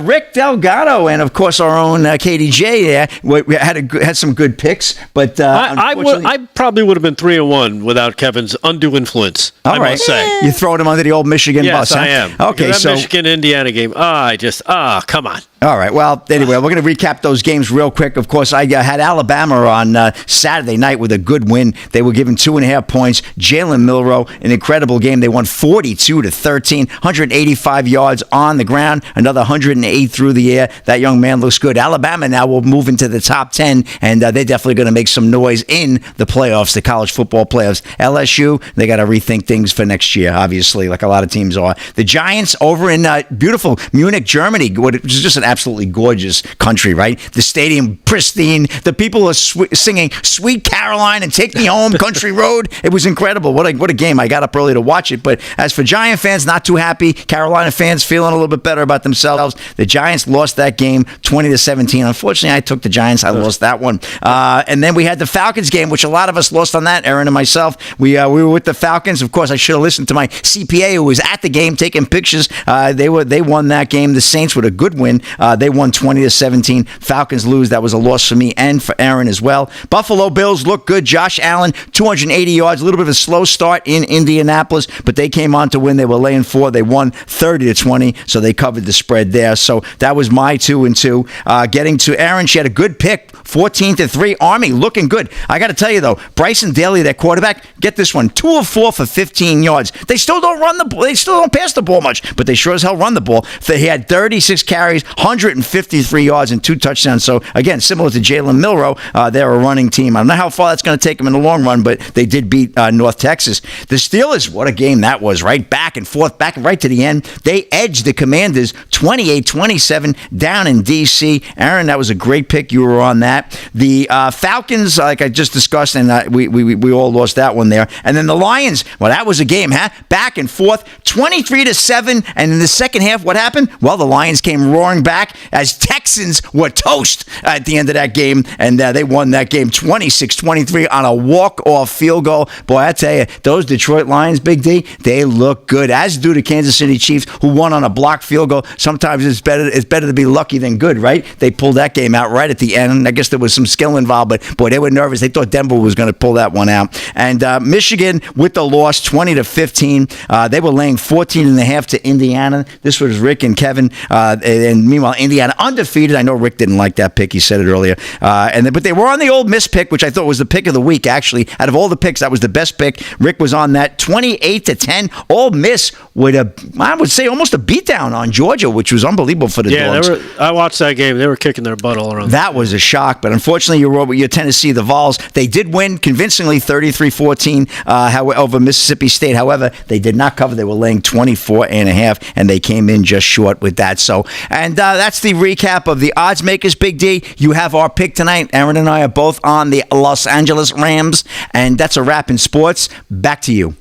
Rick Delgado and, of course, our own KDJ we had some good picks. But I probably would have been 3-1 without Kevin's undue influence. I must say. You throwing him under the old Michigan bus, huh? Yes, I am. Okay, that so Michigan-Indiana game, come on. All right. Well, anyway, we're going to recap those games real quick. Of course, I had Alabama on Saturday night with a good win. They were given 2.5 points. Jalen Milroe, an incredible game. They won 42-13, 185 yards on the ground, another 108 through the air. That young man looks good. Alabama now will move into the top 10, and they're definitely going to make some noise in the playoffs, the college football playoffs. LSU, they got to rethink things for next year, obviously, like a lot of teams are. The Giants over in beautiful Munich, Germany, which is just an absolutely gorgeous country, right? The stadium pristine. The people are singing "Sweet Caroline" and "Take Me Home, Country Road." It was incredible. What a game! I got up early to watch it. But as for Giant fans, not too happy. Carolina fans feeling a little bit better about themselves. The Giants lost that game 20-17. Unfortunately, I took the Giants. I lost that one. And then we had the Falcons game, which a lot of us lost on that. Aaron and myself, we were with the Falcons. Of course, I should have listened to my CPA who was at the game taking pictures. They won that game. The Saints with a good win. They won 20-17. Falcons lose. That was a loss for me and for Aaron as well. Buffalo Bills look good. Josh Allen, 280 yards. A little bit of a slow start in Indianapolis, but they came on to win. They were laying 4. They won 30-20, so they covered the spread there. So that was my 2-2. Getting to Aaron, she had a good pick, 14-3. Army looking good. I got to tell you though, Bryson Daly, their quarterback, get this one, 2 of 4 for 15 yards. They still don't run the ball. They still don't pass the ball much, but they sure as hell run the ball. He had 36 carries, 153 yards and 2 touchdowns. So again, similar to Jalen Milroe, they're a running team. I don't know how far that's going to take them in the long run, but they did beat North Texas. The Steelers, what a game that was, right? Back and forth, back right to the end. They edged the Commanders 28-27 down in D.C. Aaron, that was a great pick. You were on that. The Falcons, like I just discussed, and we all lost that one there. And then the Lions, well, that was a game, huh? Back and forth, 23-7. And in the second half, what happened? Well, the Lions came roaring back back as Texans were toast at the end of that game, and they won that game 26-23 on a walk-off field goal. Boy, I tell you, those Detroit Lions, Big D, they look good, as do the Kansas City Chiefs, who won on a blocked field goal. Sometimes it's better to be lucky than good, right? They pulled that game out right at the end. I guess there was some skill involved, but boy, they were nervous. They thought Denver was going to pull that one out. And Michigan with the loss, 20-15. They were laying 14.5 to Indiana. This was Rick and Kevin, and meanwhile Indiana undefeated. I know Rick didn't like that pick. He said it earlier. But they were on the Ole Miss pick, which I thought was the pick of the week. Actually, out of all the picks, that was the best pick. Rick was on that 28-10. Ole Miss with I would say almost a beatdown on Georgia, which was unbelievable for the Dogs. I watched that game. They were kicking their butt all around. That was a shock, but unfortunately, your Tennessee, the Vols, they did win convincingly 33-14 over Mississippi State. However, they did not cover. They were laying 24.5, and they came in just short with that. So, and that's the recap of the odds makers. Big D, you have our pick tonight. Aaron and I are both on the Los Angeles Rams, and that's a wrap in sports. Back to you.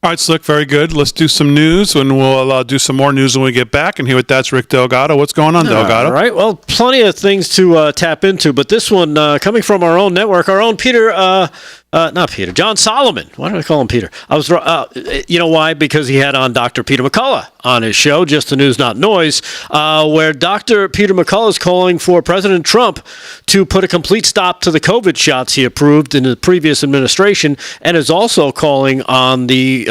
All right, Slick, very good. Let's do some news, and we'll do some more news when we get back. And here with that's Rick Delgado. What's going on, Delgado? All right, well, plenty of things to tap into, but this one coming from our own network, our own John Solomon. Why did I call him Peter? I was, you know why? Because he had on Dr. Peter McCullough on his show, Just the News, Not Noise, where Dr. Peter McCullough is calling for President Trump to put a complete stop to the COVID shots he approved in the previous administration, and is also calling on the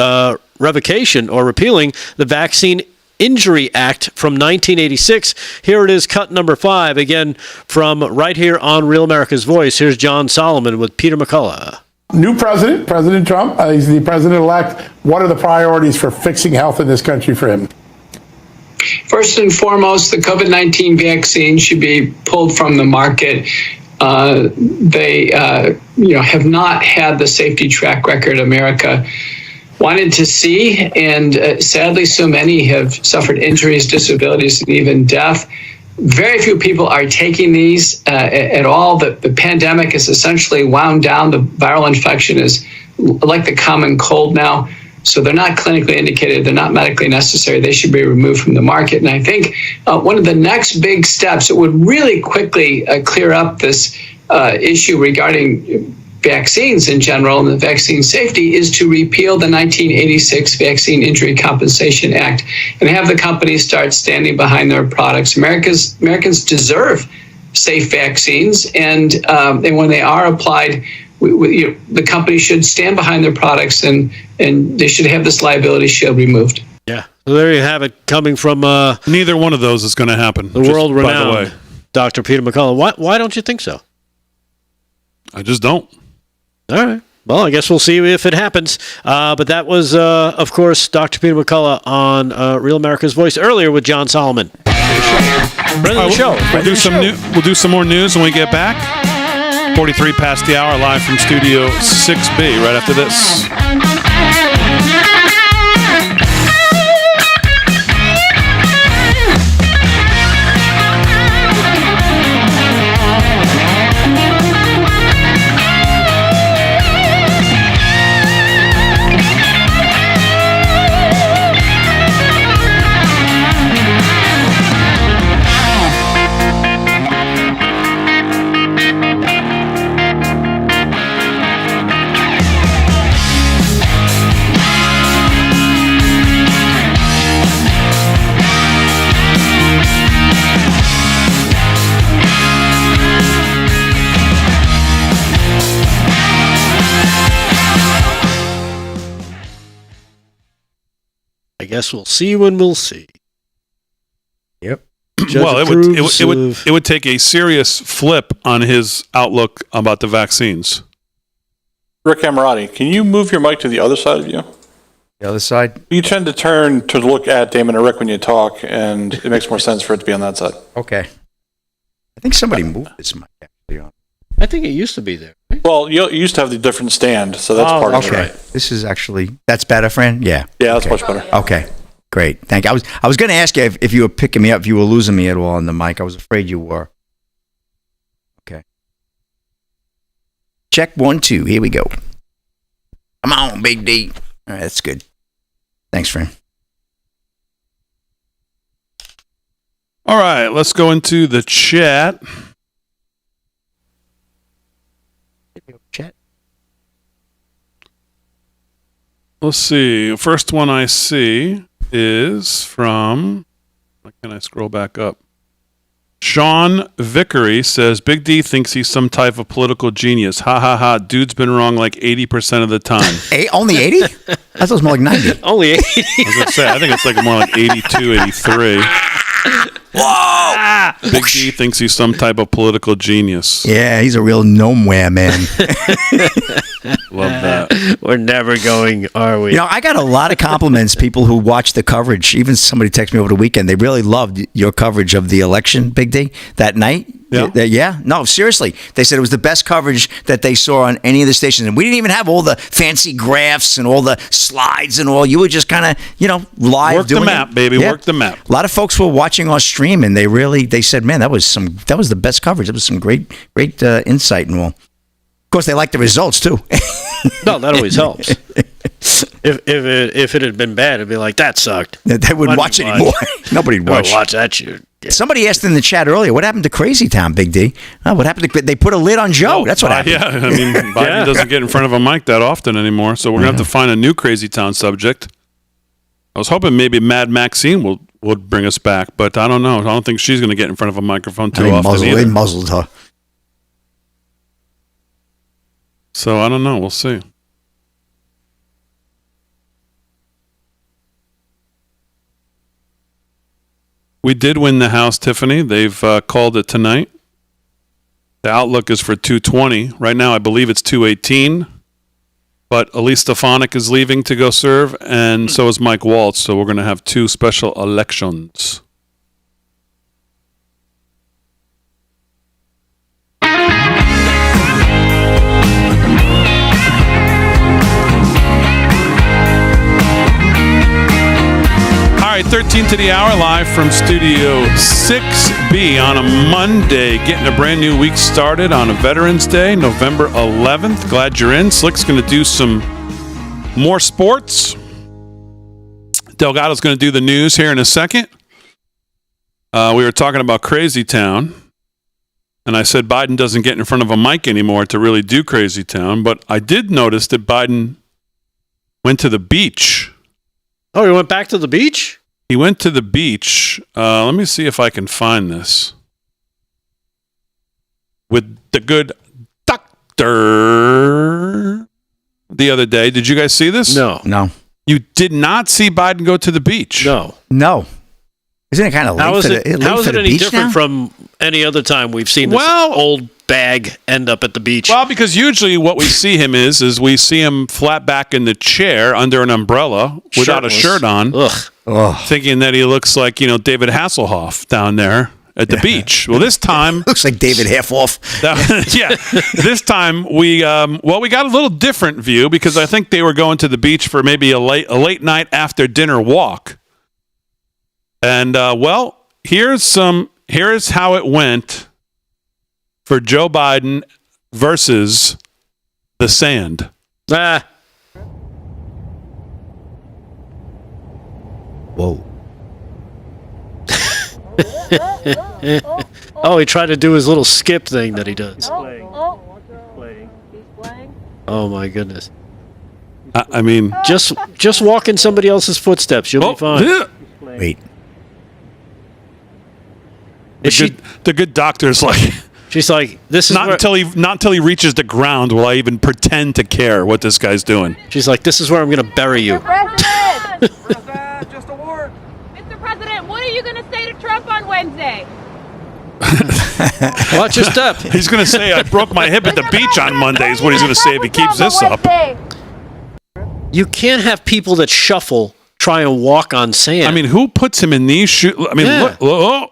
revocation or repealing the Vaccine Injury Act from 1986. Here it is, cut number 5, again from right here on Real America's Voice. Here's John Solomon with Peter McCullough. New president, President Trump, he's the president-elect. What are the priorities for fixing health in this country for him? First and foremost, the COVID-19 vaccine should be pulled from the market. They have not had the safety track record America wanted to see, and sadly, so many have suffered injuries, disabilities, and even death. Very few people are taking these at all. The pandemic is essentially wound down. The viral infection is like the common cold now. So they're not clinically indicated. They're not medically necessary. They should be removed from the market. And I think one of the next big steps that would really quickly clear up this issue regarding vaccines in general and the vaccine safety is to repeal the 1986 Vaccine Injury Compensation Act and have the companies start standing behind their products. Americans deserve safe vaccines, and when they are applied, the company should stand behind their products, and they should have this liability shield removed. Yeah, so there you have it, coming from neither one of those is going to happen. The world-renowned Dr. Peter McCullough. Why don't you think so? I just don't. All right. Well, I guess we'll see if it happens. But that was, of course, Dr. Peter McCullough on Real America's Voice earlier with John Solomon. Friend of the show. We'll do some more news when we get back. 43 past the hour, live from Studio 6B, right after this. I guess we'll see when we'll see. Yep. Well, it would take a serious flip on his outlook about the vaccines. Rick Amorati, can you move your mic to the other side of you? The other side? You tend to turn to look at Damon or Rick when you talk, and it makes more sense for it to be on that side. Okay. I think somebody moved this mic actually on. I think it used to be there. Right? Well, you used to have the different stand, so that's part of it. Okay. This is actually, that's better, friend? Yeah. Yeah, that's much better. Okay. Great. Thank you. I was going to ask you if you were picking me up, if you were losing me at all on the mic. I was afraid you were. Okay. Check 1, 2. Here we go. Come on, Big D. All right, that's good. Thanks, friend. All right, let's go into the chat. Chat. Let's see. First one I see is from. Can I scroll back up? Sean Vickery says, Big D thinks he's some type of political genius. Ha ha ha. Dude's been wrong like 80% of the time. Only 80? I thought it was more like 90. Only 80. I was going to say, I think it's like more like 82, 83. Whoa! Big D thinks he's some type of political genius. Yeah, he's a real gnomeware, man. Love that. We're never going, are we? You know, I got a lot of compliments, people who watch the coverage. Even somebody texted me over the weekend. They really loved your coverage of the election, Big D, that night. Yeah. No, seriously. They said it was the best coverage that they saw on any of the stations. And we didn't even have all the fancy graphs and all the slides and all. You were just kind of, live Work doing the map, it. baby. Yeah. Work the map. A lot of folks were watching our stream, and they said, man, that was the best coverage. It was some great insight and all. Of course, they liked the results, too. No, that always helps. If it had been bad, it'd be like, that sucked. They wouldn't watch anymore. Nobody'd watch. Watch that shit. Yeah. Somebody asked in the chat earlier, what happened to Crazy Town, Big D? What happened to, they put a lid on Joe. That's what happened. Yeah, I mean, Biden doesn't get in front of a mic that often anymore, so we're going to have to find a new Crazy Town subject. I was hoping maybe Mad Maxine would bring us back, but I don't know. I don't think she's going to get in front of a microphone too often either. They muzzled her. So I don't know. We'll see. We did win the House, Tiffany. They've called it tonight. The outlook is for 220. Right now, I believe it's 218. But Elise Stefanik is leaving to go serve, and so is Mike Waltz. So we're going to have two special elections. All right, 13 to the hour, live from Studio 6B on a Monday, getting a brand new week started on a Veterans Day, November 11th. Glad you're in. Slick's going to do some more sports. Delgado's going to do the news here in a second. We were talking about Crazy Town, and I said Biden doesn't get in front of a mic anymore to really do Crazy Town, but I did notice that Biden went to the beach. Oh, he went back to the beach? He went to the beach. Let me see if I can find this. With the good doctor the other day. Did you guys see this? No. You did not see Biden go to the beach? No. Isn't it kind of late How is for the how is it any beach different now? from any other time we've seen this old bag end up at the beach? Well, because usually what we see him is we see him flat back in the chair under an umbrella without a shirt on. Ugh. Thinking that he looks like, David Hasselhoff down there at the beach. Well, this time... Looks like David Half-Off. This time we got a little different view because I think they were going to the beach for maybe a late night after dinner walk. And, here's how it went for Joe Biden versus the sand. Whoa. Oh, he tried to do his little skip thing that he does. Oh my goodness. I mean... Just walk in somebody else's footsteps. You'll be fine. Wait. The good doctor's like... She's like, this is not until he reaches the ground will I even pretend to care what this guy's doing. She's like, this is where I'm going to bury you. Just a word. Mr. President, what are you going to say to Trump on Wednesday? Watch your step. He's going to say, I broke my hip at the beach on Monday is what he's going to say if he keeps this up. You can't have people that shuffle try and walk on sand. I mean, who puts him in these shoes? I mean, look.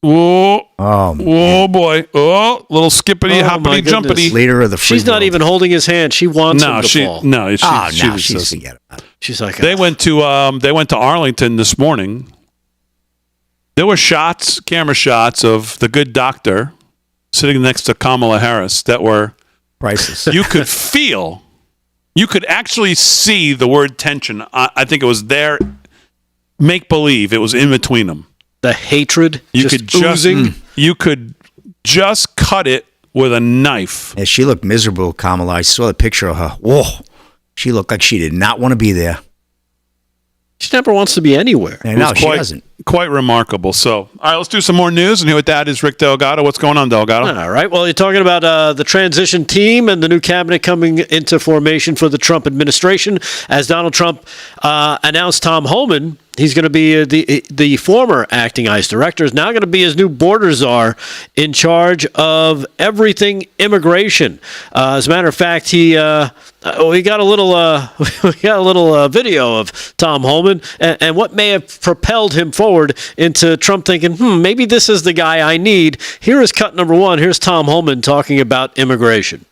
Oh boy. Oh, little skippity, hoppity, jumpity. Leader of the free She's not world. even holding his hand. She wants him to fall. No, she's forget about it. She's like, They went to Arlington this morning. There were camera shots of the good doctor sitting next to Kamala Harris that were priceless. You could actually see the word tension. I think it was there, make believe. It was in between them. the hatred You just could oozing. you could just cut it with a knife. Yeah, she looked miserable, Kamala. I saw the picture of her. Whoa. She looked like she did not want to be there. She never wants to be anywhere. I know, It was she doesn't. quite remarkable. So, all right, let's do some more news. And here with that is Rick Delgado. What's going on, Delgado? All right. Well, you're talking about the transition team and the new cabinet coming into formation for the Trump administration. As Donald Trump announced Tom Homan, he's going to be the former acting ICE director, is now going to be his new border czar in charge of everything immigration. As a matter of fact, we got a little video of Tom Homan and what may have propelled him forward into Trump thinking, maybe this is the guy I need. Here is cut number one. Here's Tom Homan talking about immigration.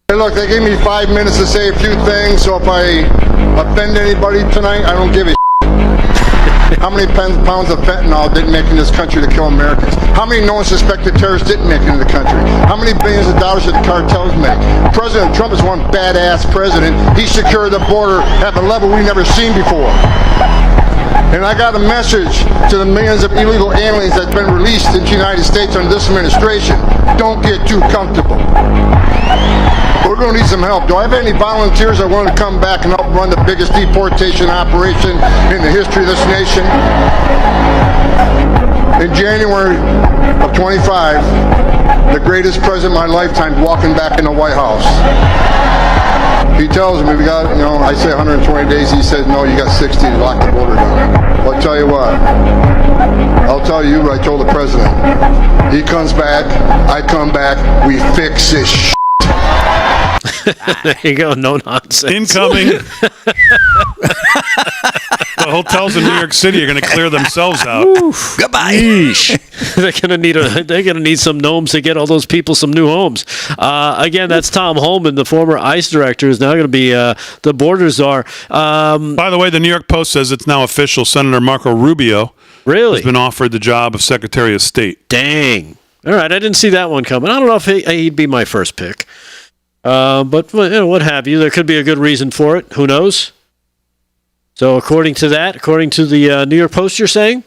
Hey, look, they gave me 5 minutes to say a few things, so if I offend anybody tonight, I don't give a How many pounds of fentanyl didn't make in this country to kill Americans? How many known suspected terrorists didn't make it in the country? How many billions of dollars did the cartels make? President Trump is one badass president. He secured the border at a level we've never seen before. And I got a message to the millions of illegal aliens that have been released into the United States under this administration. Don't get too comfortable. We're going to need some help. Do I have any volunteers that want to come back and help run the biggest deportation operation in the history of this nation? In January of 25, the greatest president of my lifetime walking back in the White House. He tells me we got, I say 120 days. He says, no, you got 60 to lock the border down. Well, I'll tell you what. I'll tell you what I told the president. He comes back, I come back, we fix this shit. There you go. No nonsense. Incoming. The hotels in New York City are going to clear themselves out. Goodbye. They're gonna need some gnomes to get all those people some new homes. Again, that's Tom Homan, the former ICE director, is now going to be the border czar. By the way, the New York Post says it's now official. Senator Marco Rubio has been offered the job of Secretary of State. Dang. All right, I didn't see that one coming. I don't know if he'd be my first pick. But what have you? There could be a good reason for it. Who knows? So according to the New York Post, you're saying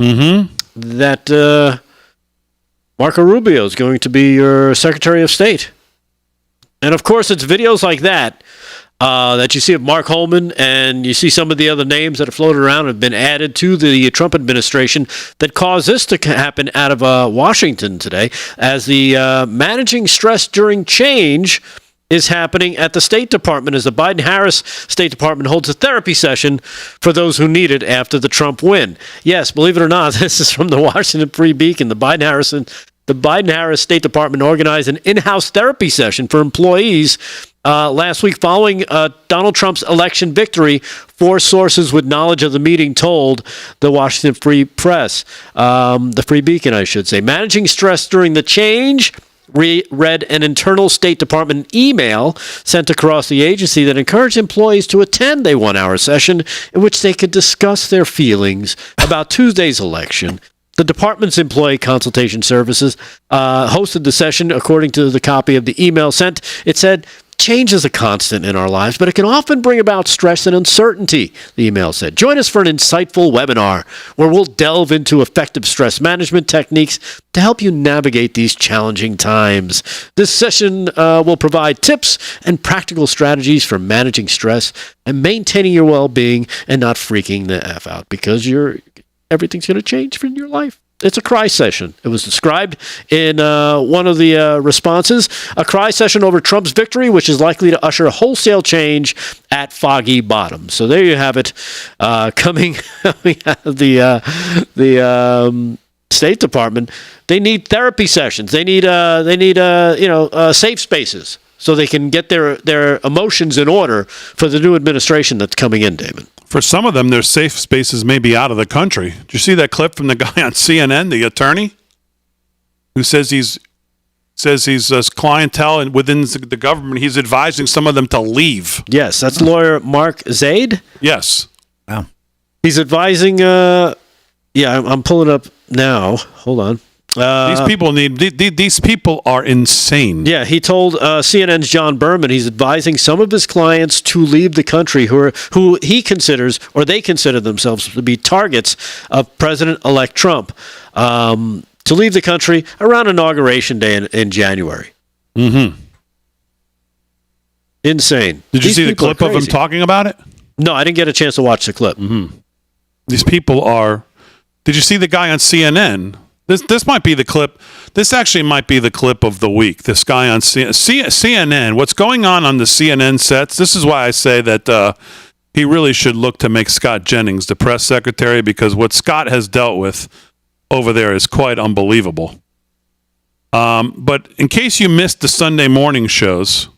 that Marco Rubio is going to be your Secretary of State. And of course, it's videos like that that you see of Mark Holman, and you see some of the other names that have floated around have been added to the Trump administration that caused this to happen out of Washington today, as the managing stress during change is happening at the State Department as the Biden-Harris State Department holds a therapy session for those who need it after the Trump win. Yes, believe it or not, this is from the Washington Free Beacon. The Biden-Harris State Department organized an in-house therapy session for employees last week following Donald Trump's election victory. 4 sources with knowledge of the meeting told the Washington Free Press, the Free Beacon, I should say. Managing stress during the change read an internal State Department email sent across the agency that encouraged employees to attend a 1-hour session in which they could discuss their feelings about Tuesday's election. The department's employee consultation services hosted the session. According to the copy of the email sent, it said, "Change is a constant in our lives, but it can often bring about stress and uncertainty," the email said. "Join us for an insightful webinar where we'll delve into effective stress management techniques to help you navigate these challenging times. This session will provide tips and practical strategies for managing stress and maintaining your well-being and not freaking the F out because everything's going to change in your life." It's a cry session. It was described in one of the responses, a cry session over Trump's victory, which is likely to usher a wholesale change at Foggy Bottom. So there you have it, coming out of the State Department. They need therapy sessions. They need safe spaces so they can get their emotions in order for the new administration that's coming in, Damon. For some of them, their safe spaces may be out of the country. Did you see that clip from the guy on CNN, the attorney, who says he's clientele and within the government, he's advising some of them to leave? Yes, that's lawyer Mark Zaid. Yes. Wow. He's advising. I'm pulling up now. Hold on. These people these people are insane. Yeah, he told CNN's John Berman he's advising some of his clients to leave the country who he considers, or they consider themselves to be targets of President-elect Trump, to leave the country around Inauguration Day in January. Mm-hmm. Insane. Did you see the clip of him talking about it? No, I didn't get a chance to watch the clip. Mm-hmm. These people are... Did you see the guy on CNN? This might be the clip. This actually might be the clip of the week. This guy on CNN. What's going on the CNN sets? This is why I say that he really should look to make Scott Jennings the press secretary, because what Scott has dealt with over there is quite unbelievable. But in case you missed the Sunday morning shows,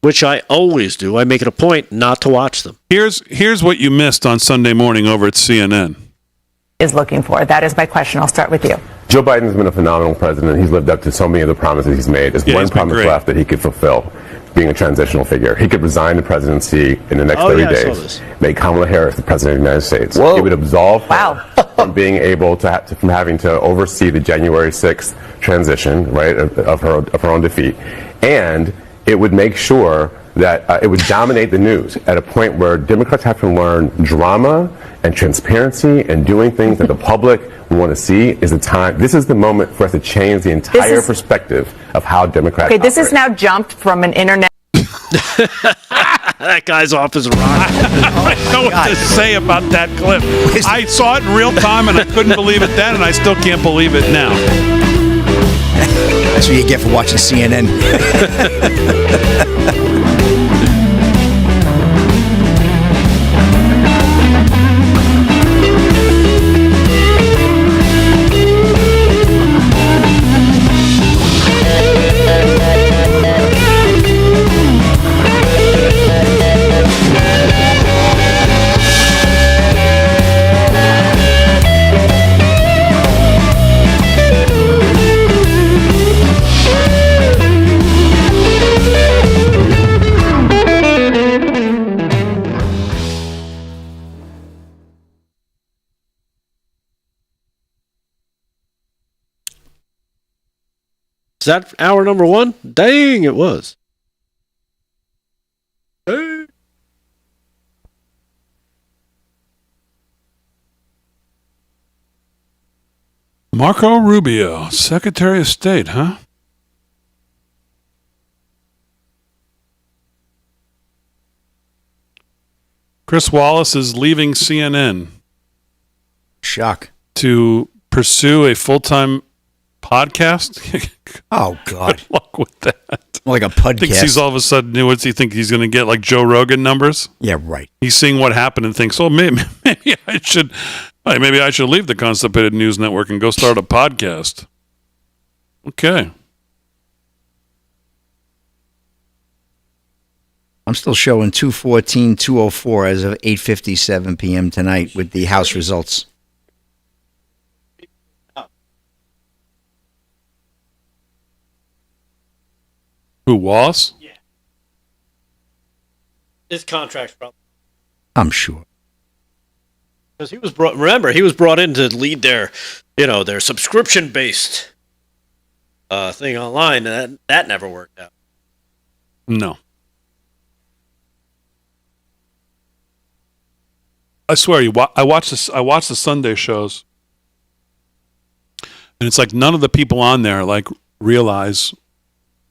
which I always do, I make it a point not to watch them. Here's what you missed on Sunday morning over at CNN. Is looking for. That is my question. I'll start with you. Joe Biden's been a phenomenal president. He's lived up to so many of the promises he's made. There's one promise left that he could fulfill, being a transitional figure. He could resign the presidency in the next 30 days, make Kamala Harris the president of the United States. Whoa. It would absolve her from being able from having to oversee the January 6th transition, right, of her own defeat. And it would make sure that it would dominate the news at a point where Democrats have to learn drama and transparency and doing things that the public want to see is the time. This is the moment for us to change the entire perspective of how Democrats operate. This has now jumped from an internet. That guy's off his rock. I don't know what to say about that clip. I saw it in real time and I couldn't believe it then, and I still can't believe it now. That's what you get for watching CNN. Is that hour number one? Dang, it was. Dang. Marco Rubio, Secretary of State, huh? Chris Wallace is leaving CNN. Shock. To pursue a full-time podcast. Oh, God. Good luck with that. Like a podcast. Thinks he's all of a sudden, what's he think he's going to get, like Joe Rogan numbers? Yeah, right. He's seeing what happened and thinks, oh, maybe I should leave the Constipated News Network and go start a podcast. Okay. I'm still showing 214-204 as of 8:57 p.m. tonight with the House results. Who, Wallace? Yeah. His contract's probably. I'm sure. Because he was brought in to lead their subscription-based thing online, and that never worked out. No. I swear, I watch the Sunday shows, and it's like none of the people on there like realize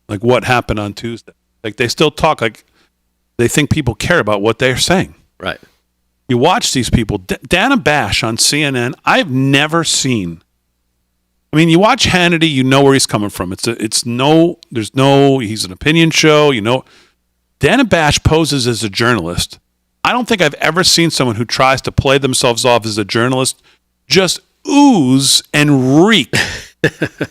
like what happened on Tuesday. Like they still talk like they think people care about what they're saying. Right. You watch these people. Dana Bash on CNN, I've never seen. I mean, you watch Hannity, you know where he's coming from. He's an opinion show, you know. Dana Bash poses as a journalist. I don't think I've ever seen someone who tries to play themselves off as a journalist just ooze and reek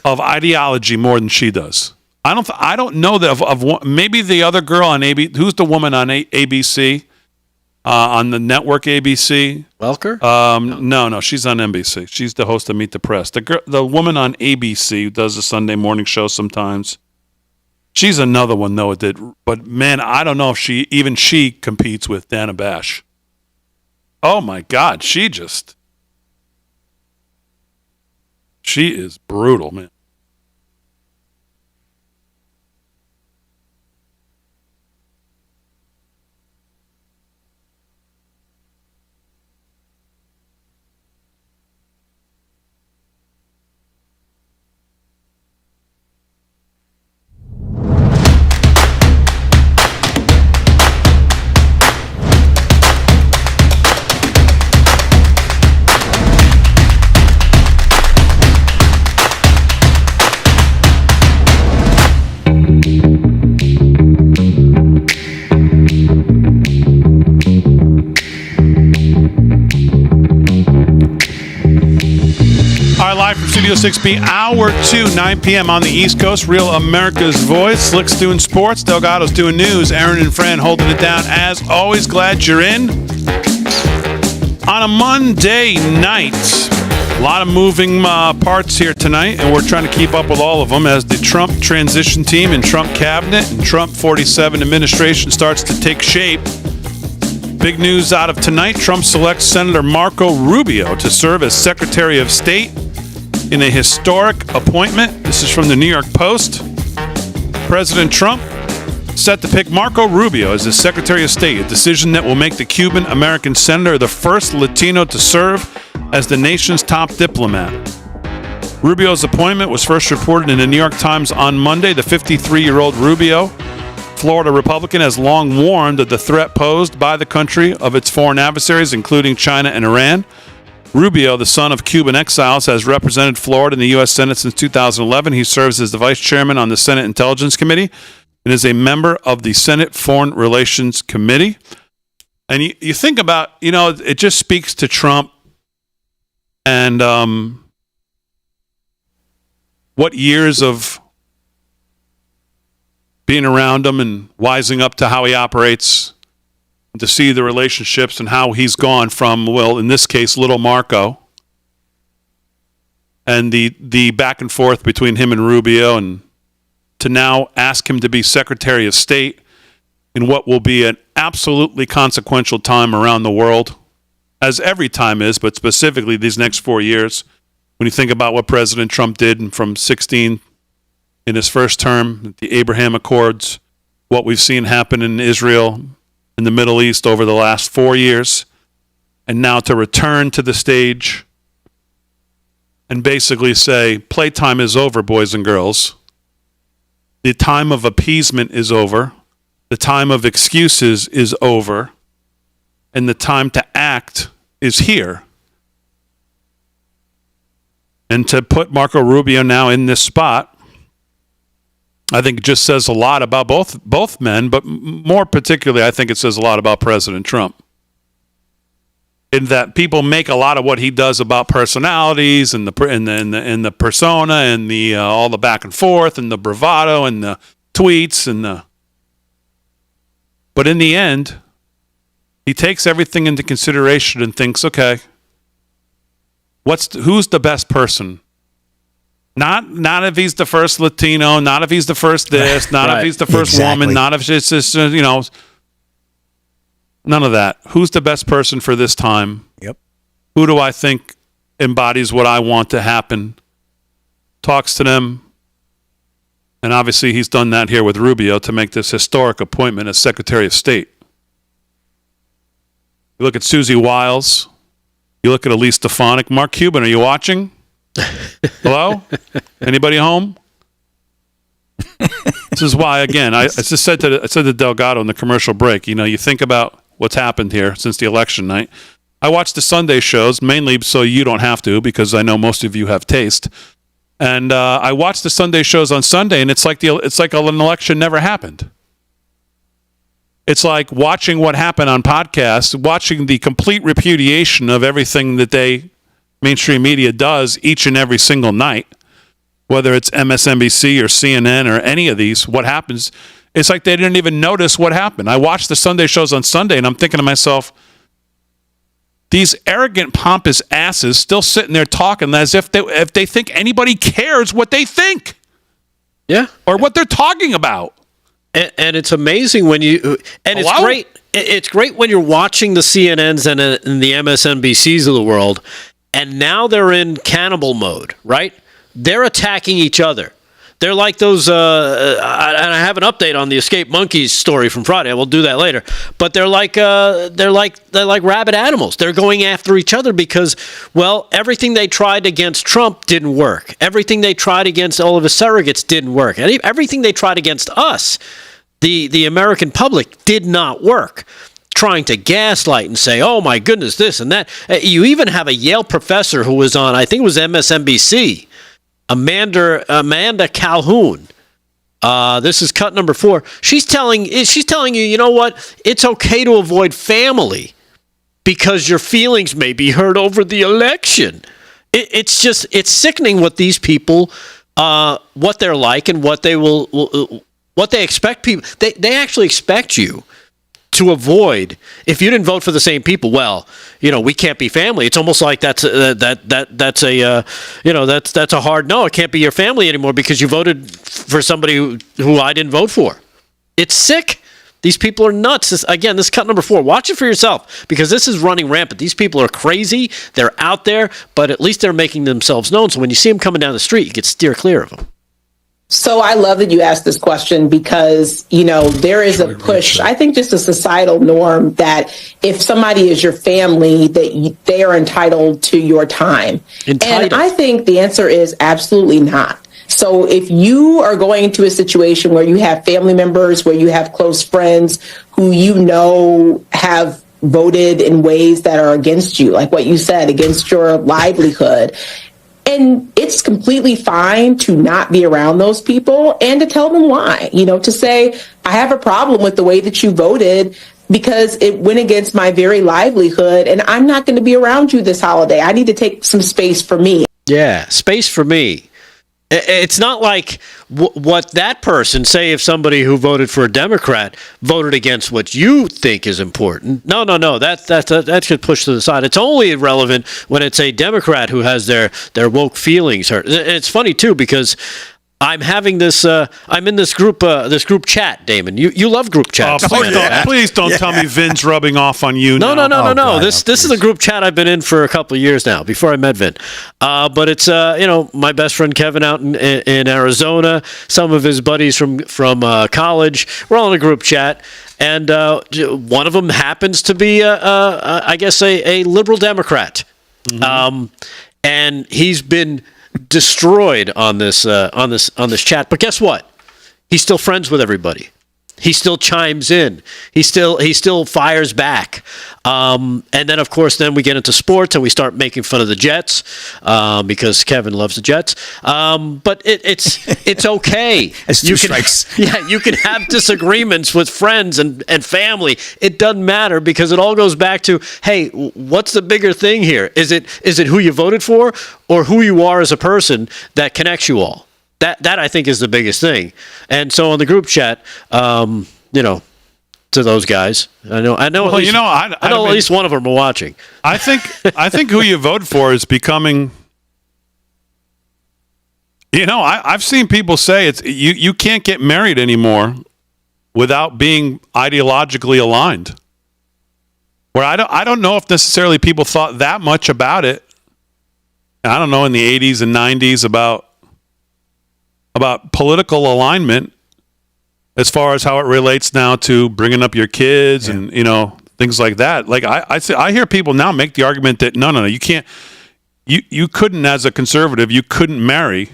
of ideology more than she does. I don't know that of maybe the other girl on ABC. Who's the woman on ABC? On the network ABC? Welker? No, she's on NBC. She's the host of Meet the Press. The woman on ABC who does the Sunday morning show sometimes. She's another one though. But man, I don't know if she competes with Dana Bash. Oh my God, she She is brutal, man. Live from Studio 6B, Hour 2, 9 p.m. on the East Coast. Real America's Voice. Slick's doing sports. Delgado's doing news. Aaron and Fran holding it down. As always, glad you're in. On a Monday night, a lot of moving parts here tonight, and we're trying to keep up with all of them as the Trump transition team and Trump cabinet and Trump 47 administration starts to take shape. Big news out of tonight. Trump selects Senator Marco Rubio to serve as Secretary of State in a historic appointment. This is from the New York Post. President Trump set to pick Marco Rubio as his Secretary of State, a decision that will make the Cuban-American senator the first Latino to serve as the nation's top diplomat. Rubio's appointment was first reported in the New York Times on Monday. The 53-year-old Rubio, Florida Republican, has long warned of the threat posed by the country of its foreign adversaries, including China and Iran. Rubio, the son of Cuban exiles, has represented Florida in the U.S. Senate since 2011. He serves as the vice chairman on the Senate Intelligence Committee and is a member of the Senate Foreign Relations Committee. And you think about, it just speaks to Trump and what years of being around him and wising up to how he operates, to see the relationships and how he's gone from, well, in this case, little Marco, and the back and forth between him and Rubio, and to now ask him to be Secretary of State in what will be an absolutely consequential time around the world, as every time is, but specifically these next 4 years. When you think about what President Trump did from 16 in his first term, the Abraham Accords, what we've seen happen in Israel, in the Middle East over the last 4 years, and now to return to the stage and basically say, playtime is over, boys and girls. The time of appeasement is over. The time of excuses is over. And the time to act is here. And to put Marco Rubio now in this spot, I think it just says a lot about both men, but more particularly, I think it says a lot about President Trump. In that people make a lot of what he does about personalities and the persona and the all the back and forth and the bravado and the tweets but in the end, he takes everything into consideration and thinks, okay, who's the best person? Not if he's the first Latino, not if he's the first this, not if he's the first woman, not if it's just, none of that. Who's the best person for this time? Yep. Who do I think embodies what I want to happen? Talks to them. And obviously he's done that here with Rubio to make this historic appointment as Secretary of State. You look at Susie Wiles. You look at Elise Stefanik. Mark Cuban, are you watching? Hello? Anybody home? This is why, again, I just said to Delgado in the commercial break, you think about what's happened here since the election night. I watch the Sunday shows, mainly so you don't have to, because I know most of you have taste. And I watch the Sunday shows on Sunday, and it's like an election never happened. It's like watching what happened on podcasts, watching the complete repudiation of everything that mainstream media does each and every single night, whether it's MSNBC or CNN or any of these. What happens, it's like they didn't even notice what happened. I watched the Sunday shows on Sunday, and I'm thinking to myself, these arrogant, pompous asses still sitting there talking as if they think anybody cares what they think. Yeah. Or what they're talking about. And it's amazing when it's great. It's great when you're watching the CNNs and the MSNBCs of the world, and now they're in cannibal mode, right? They're attacking each other. They're like those, and I have an update on the escaped monkeys story from Friday. We'll do that later. But they're like rabid animals. They're going after each other because, well, everything they tried against Trump didn't work. Everything they tried against all of his surrogates didn't work. And everything they tried against us, the American public, did not work. Trying to gaslight and say, oh my goodness, this and that. You even have a Yale professor who was on, I think it was MSNBC, Amanda Calhoun. This is cut number 4. She's telling you, you know what? It's okay to avoid family because your feelings may be hurt over the election. It's sickening what these people, what they're like and what they expect people. They actually expect you to avoid. If you didn't vote for the same people, well, we can't be family. It's almost like that's a hard no. It can't be your family anymore because you voted for somebody who I didn't vote for. It's sick. These people are nuts. This is cut number 4. Watch it for yourself because this is running rampant. These people are crazy. They're out there, but at least they're making themselves known. So when you see them coming down the street, you can steer clear of them. So I love that you asked this question because, there is a push, I think just a societal norm that if somebody is your family, that they are entitled to your time. And I think the answer is absolutely not. So if you are going into a situation where you have family members, where you have close friends who have voted in ways that are against you, like what you said, against your livelihood, and it's completely fine to not be around those people and to tell them why, to say, I have a problem with the way that you voted because it went against my very livelihood and I'm not going to be around you this holiday. I need to take some space for me. Yeah, space for me. It's not like what that person, say if somebody who voted for a Democrat voted against what you think is important. No. That should push to the side. It's only relevant when it's a Democrat who has their woke feelings hurt. It's funny, too, because I'm having this. I'm in this group chat, Damon. You love group chats. Please don't tell me Vin's rubbing off on you. No. This is a group chat I've been in for a couple of years now. Before I met Vin, but it's my best friend Kevin out in Arizona. Some of his buddies from college. We're all in a group chat, and one of them happens to be I guess a liberal Democrat, and he's been destroyed on this chat, but guess what? He's still friends with everybody. He still chimes in. He still fires back. And then, of course, we get into sports and we start making fun of the Jets because Kevin loves the Jets. But it's okay. As two strikes. Yeah, you can have disagreements with friends and family. It doesn't matter because it all goes back to, hey, what's the bigger thing here? Is it who you voted for or who you are as a person that connects you all? That I think is the biggest thing. And so on the group chat, to those guys, I know. Well, at least one of them are watching. I think who you vote for is becoming. I've seen people say it's you can't get married anymore without being ideologically aligned. Where I don't know if necessarily people thought that much about it. I don't know in the 80s and 90s about political alignment as far as how it relates now to bringing up your kids and things like that. Like I hear people now make the argument that no, you can't, you couldn't, as a conservative, you couldn't marry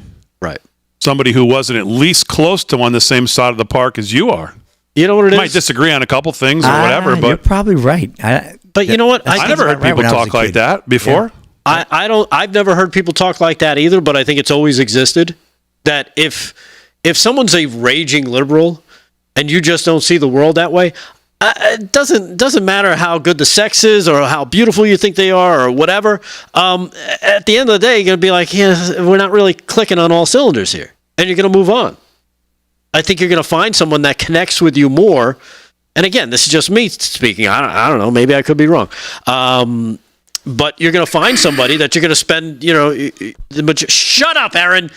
somebody who wasn't at least close to on the same side of the park as you are. You know what it is? Might disagree on a couple things or whatever, but you're probably right. But you know what? I never heard people talk like that before. Yeah. I've never heard people talk like that either, but I think it's always existed. That if someone's a raging liberal and you just don't see the world that way, it doesn't matter how good the sex is or how beautiful you think they are or whatever. At the end of the day, you're going to be like, yeah, we're not really clicking on all cylinders here. And you're going to move on. I think you're going to find someone that connects with you more. And again, this is just me speaking. I don't know. Maybe I could be wrong. But you're going to find somebody that you're going to spend, shut up, Aaron.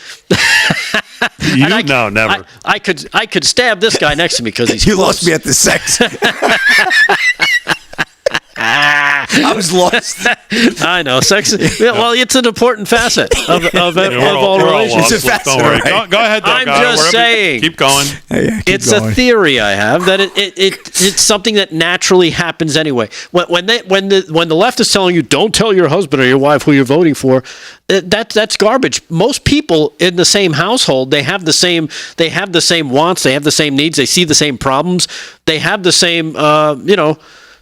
Never. I could stab this guy next to me because he's You lost me at the sex. I was lost. I know. Sex. Well, it's an important facet of all relationships. Don't worry. Go ahead. I'm just saying. Keep going. It's a theory I have that it's something that naturally happens anyway. When the left is telling you don't tell your husband or your wife who you're voting for, that's garbage. Most people in the same household, they have the same wants, they have the same needs, they see the same problems, they have the same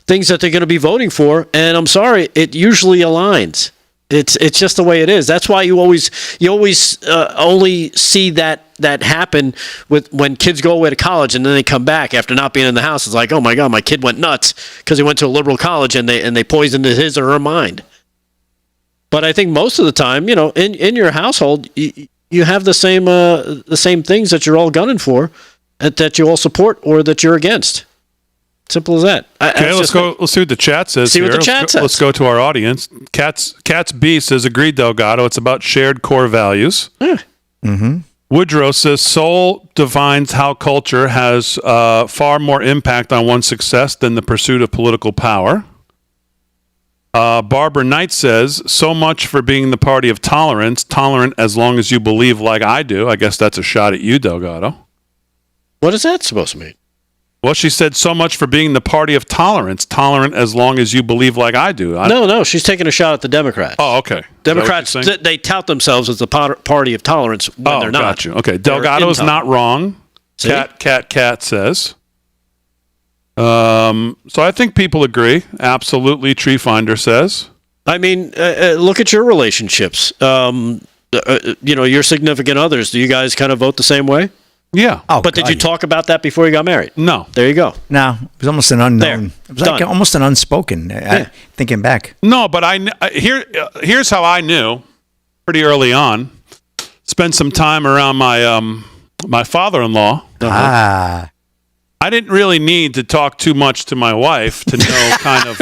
things that they're going to be voting for, and I'm sorry, it usually aligns. It's just the way it is. That's why you always only see that happen with when kids go away to college and then they come back after not being in the house. It's like, oh my God, my kid went nuts because he went to a liberal college and they poisoned his or her mind. But I think most of the time, in your household, you have the same things that you're all gunning for, that you all support or that you're against. Simple as that. Okay, let's go. Let's see what the chat says. See what the chat says. Let's go to our audience. Cat's B says, agreed, Delgado. It's about shared core values. Mm-hmm. Woodrow says, soul defines how culture has far more impact on one's success than the pursuit of political power. Barbara Knight says, so much for being the party of tolerance, tolerant as long as you believe like I do. I guess that's a shot at you, Delgado. What is that supposed to mean? Well, she said so much for being the party of tolerance, tolerant as long as you believe like I do. No, she's taking a shot at the Democrats. Oh, okay. Democrats, they tout themselves as the party of tolerance when they're not. Got you. Okay, Delgado is not wrong. See? Cat says. So I think people agree. Absolutely, Tree Finder says. I mean, look at your relationships. Your significant others. Do you guys kind of vote the same way? Yeah. But did you talk about that before you got married? No. There you go. No, it was almost an unknown. It was like almost an unspoken. Thinking back. No, but here's how I knew pretty early on. Spent some time around my father-in-law. Ah. I didn't really need to talk too much to my wife to know kind of.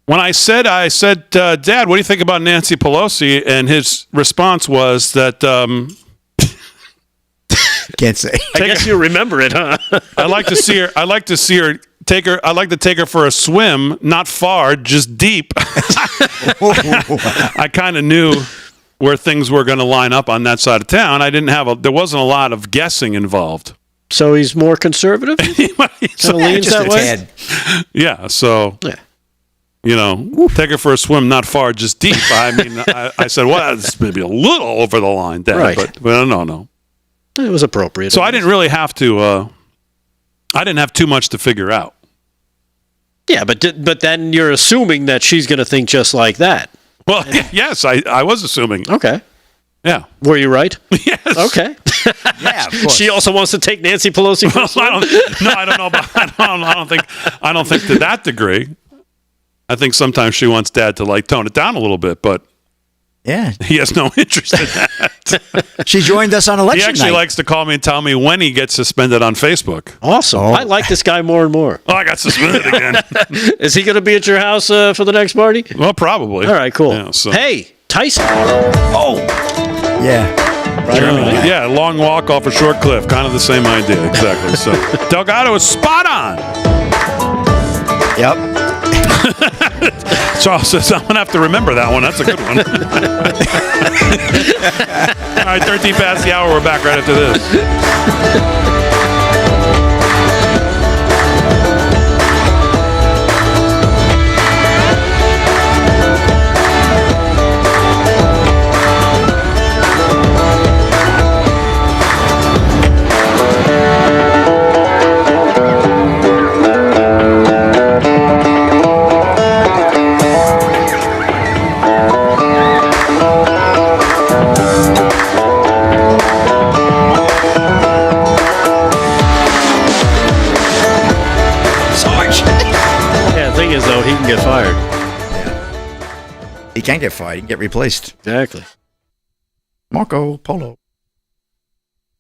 When I said, Dad, what do you think about Nancy Pelosi? And his response was that. Can't say. I guess you remember it, huh? I'd like to see her. I'd like to take her for a swim, not far, just deep. I kind of knew where things were going to line up on that side of town. There wasn't a lot of guessing involved. So he's more conservative? So leans that way? Yeah, so, take her for a swim, not far, just deep. I mean, I said, well, that's maybe a little over the line, Dad, right. but no. It was appropriate. So I didn't really have to, I didn't have too much to figure out. Yeah, but then you're assuming that she's going to think just like that. Well, yes, I was assuming. Okay. Yeah. Were you right? Yes. Okay. Yeah, of course. She also wants to take Nancy Pelosi. I don't know about. I don't think to that degree. I think sometimes she wants Dad to tone it down a little bit, but yeah, he has no interest in that. She joined us on election night. He actually likes to call me and tell me when he gets suspended on Facebook. Awesome. Oh. I like this guy more and more. Oh, I got suspended again. Is he going to be at your house for the next party? Well, probably. All right, cool. Yeah, so. Hey, Tyson. Oh. Yeah. Right. Yeah, long walk off a short cliff. Kind of the same idea, exactly. So Delgado is spot on. Yep. Charles says, I'm going to have to remember that one. That's a good one. All right, 13 past the hour. We're back right after this. He can get fired. Yeah. He can't get fired. He can get replaced. Exactly. Marco Polo.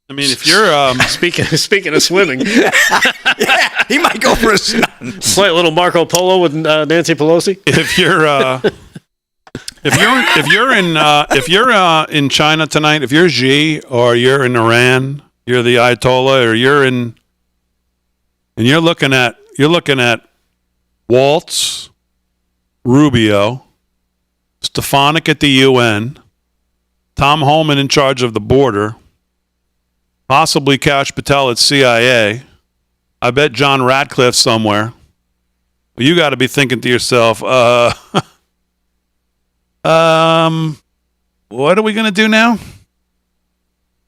I mean, if you're speaking of swimming, yeah, he might go for a slight little Marco Polo with Nancy Pelosi. If you're in China tonight, if you're Xi or you're in Iran, you're the Ayatollah, or you're looking at Waltz, Rubio, Stefanik at the UN, Tom Homan in charge of the border, possibly Kash Patel at CIA. I bet John Ratcliffe somewhere. You got to be thinking to yourself, what are we going to do now?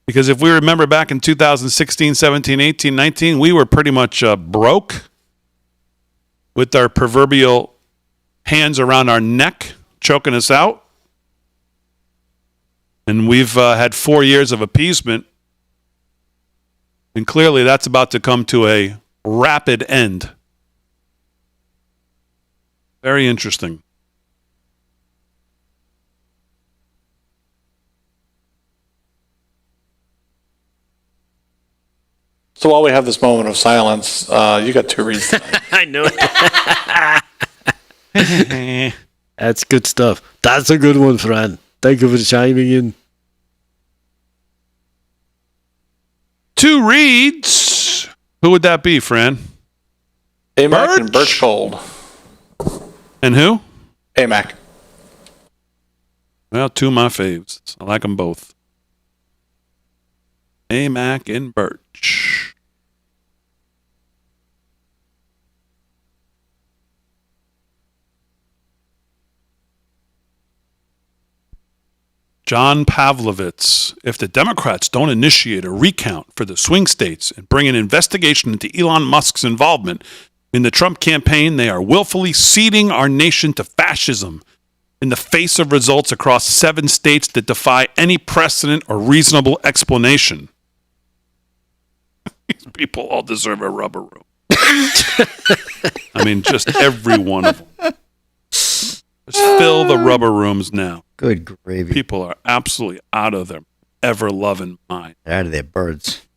Because if we remember back in 2016, 17, 18, 19, we were pretty much broke with our proverbial hands around our neck, choking us out. And we've had 4 years of appeasement. And clearly that's about to come to a rapid end. Very interesting. So while we have this moment of silence, you got 2 reads tonight. I knew it. That's good stuff. That's a good one, Fran. Thank you for chiming in. 2 reads. Who would that be, Fran? AMAC and Birch Gold. And who? AMAC. Well, 2 of my faves. I like them both. AMAC and Birch. John Pavlovitz. If the Democrats don't initiate a recount for the swing states and bring an investigation into Elon Musk's involvement in the Trump campaign, they are willfully ceding our nation to fascism in the face of results across 7 states that defy any precedent or reasonable explanation. These people all deserve a rubber room. I mean, just every one of them. Just fill the rubber rooms now. Good gravy. People are absolutely out of their ever-loving mind. They're out of their birds.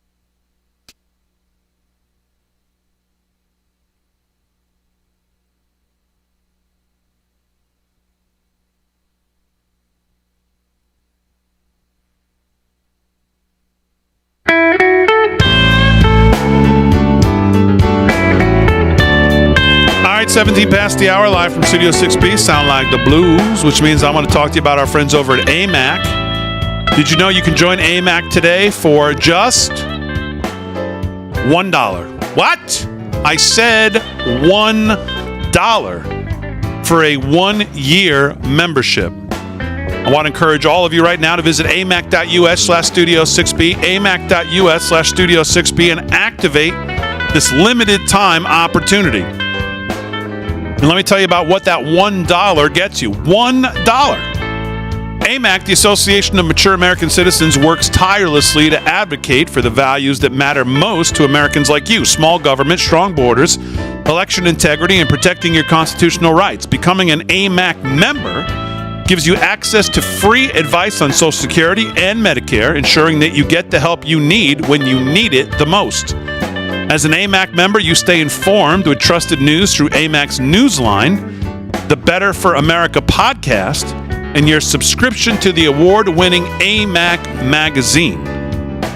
All right, 17 past the hour, live from Studio 6B, Sound Like the Blues, which means I want to talk to you about our friends over at AMAC. Did you know you can join AMAC today for just $1? What? I said $1 for a 1-year membership. I want to encourage all of you right now to visit amac.us/Studio6B, amac.us/Studio6B, and activate this limited time opportunity. And let me tell you about what that $1 gets you. $1. AMAC, the Association of Mature American Citizens, works tirelessly to advocate for the values that matter most to Americans like you: small government, strong borders, election integrity, and protecting your constitutional rights. Becoming an AMAC member gives you access to free advice on Social Security and Medicare, ensuring that you get the help you need when you need it the most. As an AMAC member, you stay informed with trusted news through AMAC's Newsline, the Better for America podcast, and your subscription to the award-winning AMAC magazine.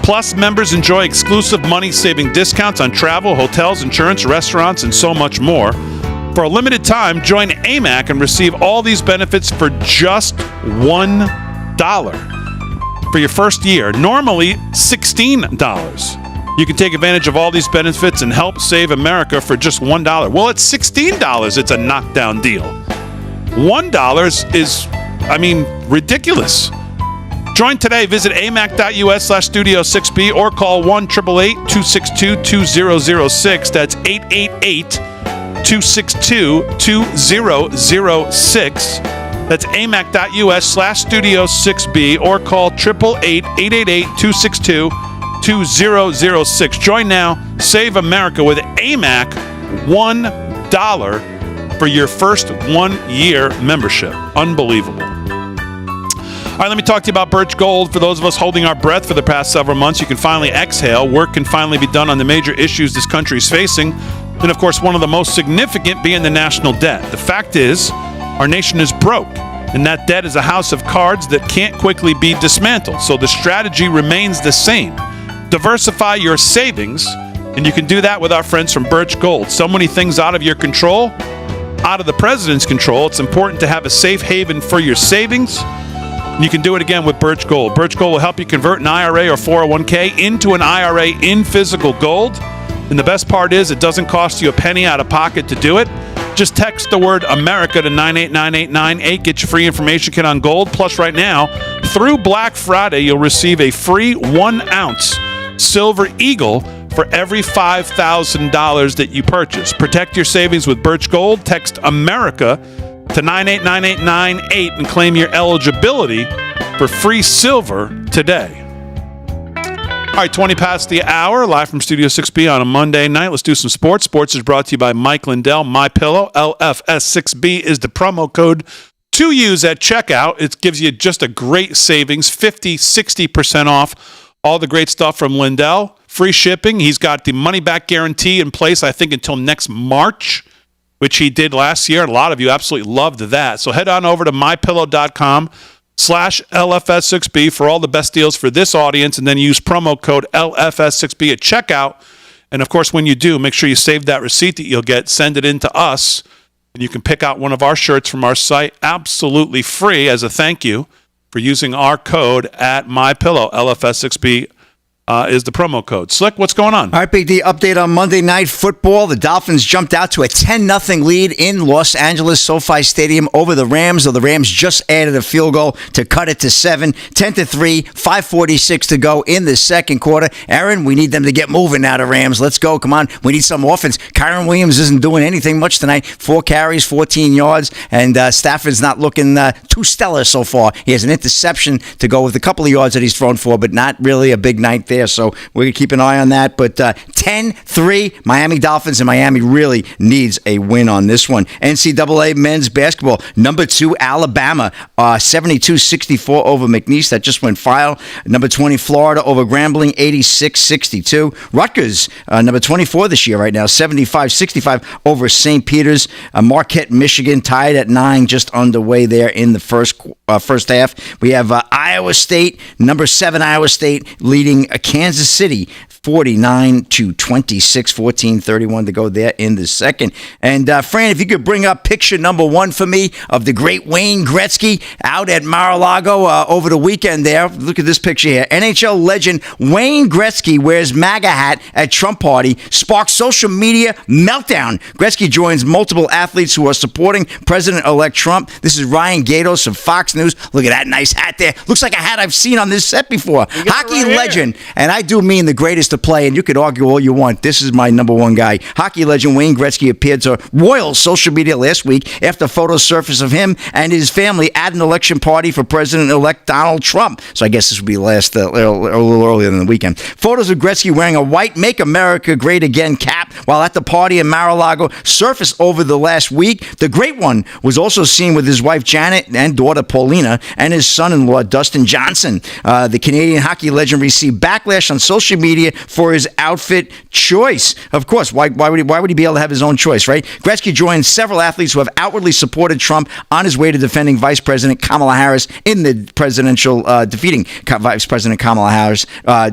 Plus, members enjoy exclusive money-saving discounts on travel, hotels, insurance, restaurants, and so much more. For a limited time, join AMAC and receive all these benefits for just $1 for your first year. Normally, $16. You can take advantage of all these benefits and help save America for just $1. Well, it's $16. It's a knockdown deal. $1 is, ridiculous. Join today. Visit amac.us/Studio6B or call 1-888-262-2006. That's 888-262-2006. That's amac.us/Studio6B or call 888-888-262-2006. Join now. Save America with AMAC. $1 for your first 1-year membership. Unbelievable. All right, let me talk to you about Birch Gold. For those of us holding our breath for the past several months, you can finally exhale. Work can finally be done on the major issues this country is facing. And, of course, one of the most significant being the national debt. The fact is, our nation is broke, and that debt is a house of cards that can't quickly be dismantled. So the strategy remains the same. Diversify your savings, and you can do that with our friends from Birch Gold. So many things out of your control, out of the president's control, it's important to have a safe haven for your savings. And you can do it again with Birch Gold. Birch Gold will help you convert an IRA or 401k into an IRA in physical gold. And the best part is it doesn't cost you a penny out of pocket to do it. Just text the word America to 98998. Get your free information kit on gold. Plus, right now, through Black Friday, you'll receive a free 1-ounce Silver Eagle for every $5,000 that you purchase. Protect your savings with Birch Gold. Text America to 98998 and claim your eligibility for free silver today. All right, 20 past the hour, live from Studio 6B on a Monday night. Let's do some sports. Sports is brought to you by Mike Lindell, MyPillow. LFS6B is the promo code to use at checkout. It gives you just a great savings, 50-60% off all the great stuff from Lindell. Free shipping. He's got the money-back guarantee in place, I think, until next March, which he did last year. A lot of you absolutely loved that. So head on over to mypillow.com/LFS6B for all the best deals for this audience, and then use promo code LFS6B at checkout. And, of course, when you do, make sure you save that receipt that you'll get, send it in to us, and you can pick out one of our shirts from our site absolutely free as a thank you for using our code at MyPillow. LFS6B is the promo code. Slick, what's going on? All right, Big D, update on Monday Night Football. The Dolphins jumped out to a 10-0 lead in Los Angeles SoFi Stadium over the Rams, though the Rams just added a field goal to cut it to 7, 10-3, 5:46 to go in the second quarter. Aaron, we need them to get moving now, the Rams. Let's go. Come on. We need some offense. Kyron Williams isn't doing anything much tonight. 4 carries, 14 yards, and Stafford's not looking too stellar so far. He has an interception to go with a couple of yards that he's thrown for, but not really a big night there. So we're going to keep an eye on that. But 10-3, Miami Dolphins, and Miami really needs a win on this one. NCAA men's basketball, number 2, Alabama, 72-64 over McNeese. That just went final. Number 20, Florida over Grambling, 86-62. Rutgers, number 24 this year right now, 75-65 over St. Peter's. Marquette, Michigan, tied at 9, just underway there in the first half. We have Iowa State, number 7 Iowa State, leading Kansas City 49-26, 14-31 to go there in the second. And Fran, if you could bring up picture number 1 for me of the great Wayne Gretzky out at Mar-a-Lago over the weekend there. Look at this picture here. NHL legend Wayne Gretzky wears MAGA hat at Trump party, sparks social media meltdown. Gretzky joins multiple athletes who are supporting President-elect Trump. This is Ryan Gatos of Fox News. Look at that nice hat there. Looks like a hat I've seen on this set before. Hockey legend, and I do mean the greatest to play, and you could argue all you want. This is my number 1 guy. Hockey legend Wayne Gretzky appeared to royal social media last week after photos surfaced of him and his family at an election party for President-elect Donald Trump. So I guess this would be last a little earlier than the weekend. Photos of Gretzky wearing a white Make America Great Again cap while at the party in Mar-a-Lago surfaced over the last week. The great one was also seen with his wife Janet and daughter Paulina and his son-in-law Dustin Johnson. The Canadian hockey legend received backlash on social media for his outfit choice. Of course, why would he be able to have his own choice, right? Gretzky joined several athletes who have outwardly supported Trump on his way to defending Vice President Kamala Harris in the presidential, defeating Vice President Kamala Harris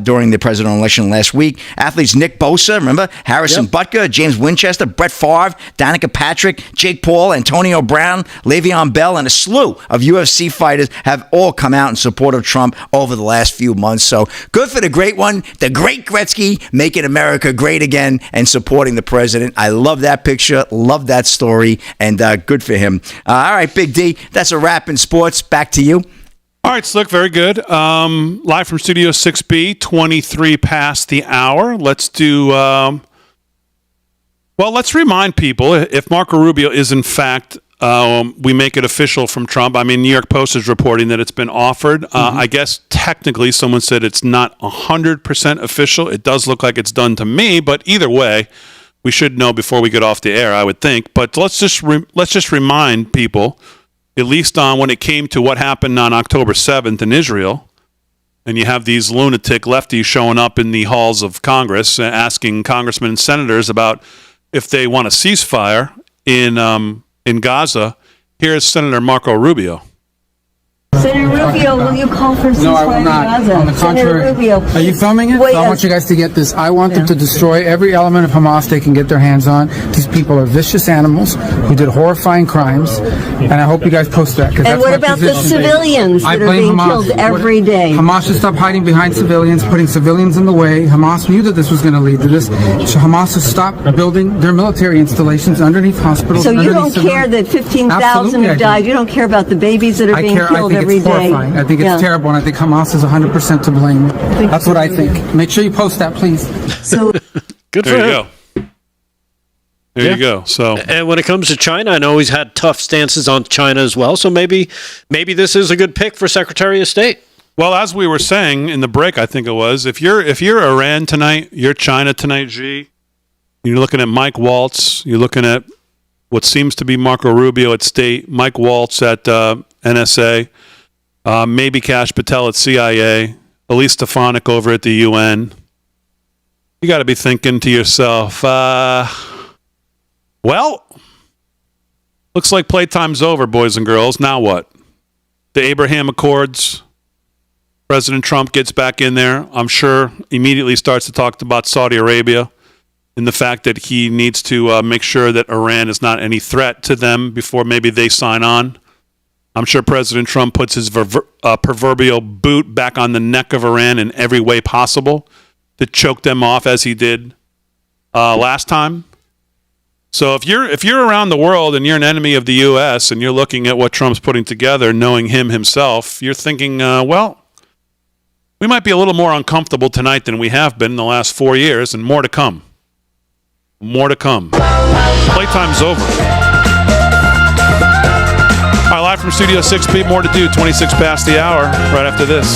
during the presidential election last week. Athletes Nick Bosa, remember? Harrison Butker, James Winchester, Brett Favre, Danica Patrick, Jake Paul, Antonio Brown, Le'Veon Bell, and a slew of UFC fighters have all come out in support of Trump over the last few months. So good for the great one, the great Gretzky, making America great again and supporting the president. I love that picture, love that story, and good for him. All right, Big D, that's a wrap in sports. Back to you. All right, Slick, very good. Live from Studio 6B, 23 past the hour. Let's do, let's remind people, if Marco Rubio is in fact, we make it official from Trump. I mean, New York Post is reporting that it's been offered. I guess technically someone said it's not 100% official. It does look like it's done to me, but either way, we should know before we get off the air, I would think. But let's just remind people, at least on when it came to what happened on October 7th in Israel, and you have these lunatic lefties showing up in the halls of Congress asking congressmen and senators about if they want a ceasefire in Gaza. Here's Senator Marco Rubio. Senator Rubio, will you call for ceasefire? No, I will not. Gaza? On the contrary. Senator Rubio, are you filming it? wait, I want you guys to get this. I want them to destroy every element of Hamas they can get their hands on. These people are vicious animals who did horrifying crimes, and I hope you guys post that. And what about the civilians that are being killed every day? Hamas should stop hiding behind civilians, putting civilians in the way. Hamas knew that this was going to lead to this. So Hamas should stop building their military installations underneath hospitals. So you don't care that 15,000 have died? You don't care about the babies that are being killed every day? I think it's terrible, and I think Hamas is 100% to blame. That's what I think. Make sure you post that, please. So good for There you him. go. There you go. So, and when it comes to China, I know he's had tough stances on China as well. So maybe this is a good pick for Secretary of State. well, as we were saying in the break, I think it was, if you're Iran tonight, you're China tonight, G. You're looking at Mike Waltz. You're looking at what seems to be Marco Rubio at State, Mike Waltz at NSA. Maybe Kash Patel at CIA, Elise Stefanik over at the UN. You got to be thinking to yourself, well, looks like playtime's over, boys and girls. Now what? The Abraham Accords. President Trump gets back in there. I'm sure immediately starts to talk about Saudi Arabia and the fact that he needs to make sure that Iran is not any threat to them before maybe they sign on. I'm sure President Trump puts his proverbial boot back on the neck of Iran in every way possible to choke them off as he did last time. So if you're around the world and you're an enemy of the U.S. and you're looking at what Trump's putting together, knowing him himself, you're thinking, well, we might be a little more uncomfortable tonight than we have been in the last 4 years, and more to come. More to come. Playtime's over. All right, live from Studio 6B, more to do, 26 past the hour, right after this.